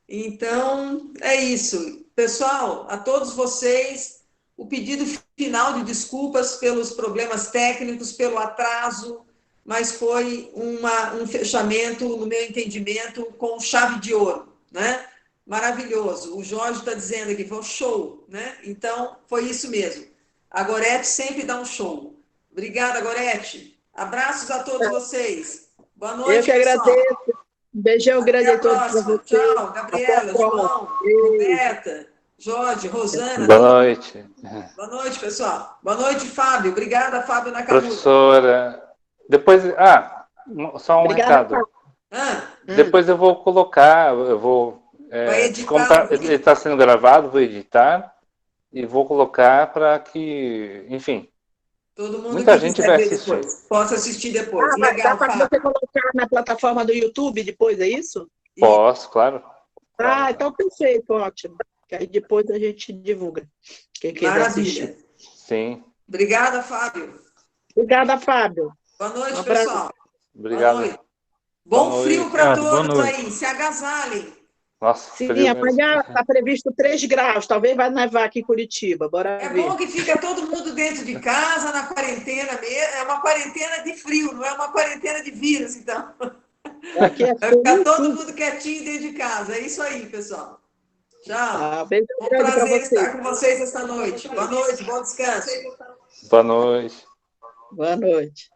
Então, é isso. Pessoal, a todos vocês, o pedido final de desculpas pelos problemas técnicos, pelo atraso, mas foi um fechamento, no meu entendimento, com chave de ouro, né? Maravilhoso. O Jorge está dizendo aqui, foi um show, né? Então, foi isso mesmo. A Gorete sempre dá um show. Obrigada, Gorete. Abraços a todos vocês. Boa noite, eu que pessoal. Agradeço. Um beijão grande a todos. Tchau, Gabriela, João, Roberta, Jorge, Rosana. Boa noite. Boa noite, pessoal. Boa noite, Fábio. Obrigada, Fábio Nakamura. Professora, depois... só um recado. Depois eu vou colocar, como ele está sendo gravado, vou editar e vou colocar para que, enfim, todo mundo muita gente vai assistir. Possa assistir depois. Legal, dá para você colocar na plataforma do YouTube depois, é isso? Posso, claro. Então perfeito, ótimo. Que aí depois a gente divulga. Quem quiser assistir. Sim. Obrigada, Fábio. Obrigada, Fábio. Boa noite, pessoal. Obrigado. Boa noite. Bom frio para todos aí. Se agasalhem. Nossa, sim, amanhã está previsto 3 graus. Talvez vai nevar aqui em Curitiba. Bora ver. Bom que fica todo mundo dentro de casa, na quarentena mesmo. É uma quarentena de frio, não é uma quarentena de vírus, então. Vai ficar todo mundo quietinho dentro de casa. É isso aí, pessoal. Tchau. Um prazer estar com vocês esta noite. Boa noite, bom descanso. Boa noite. Boa noite.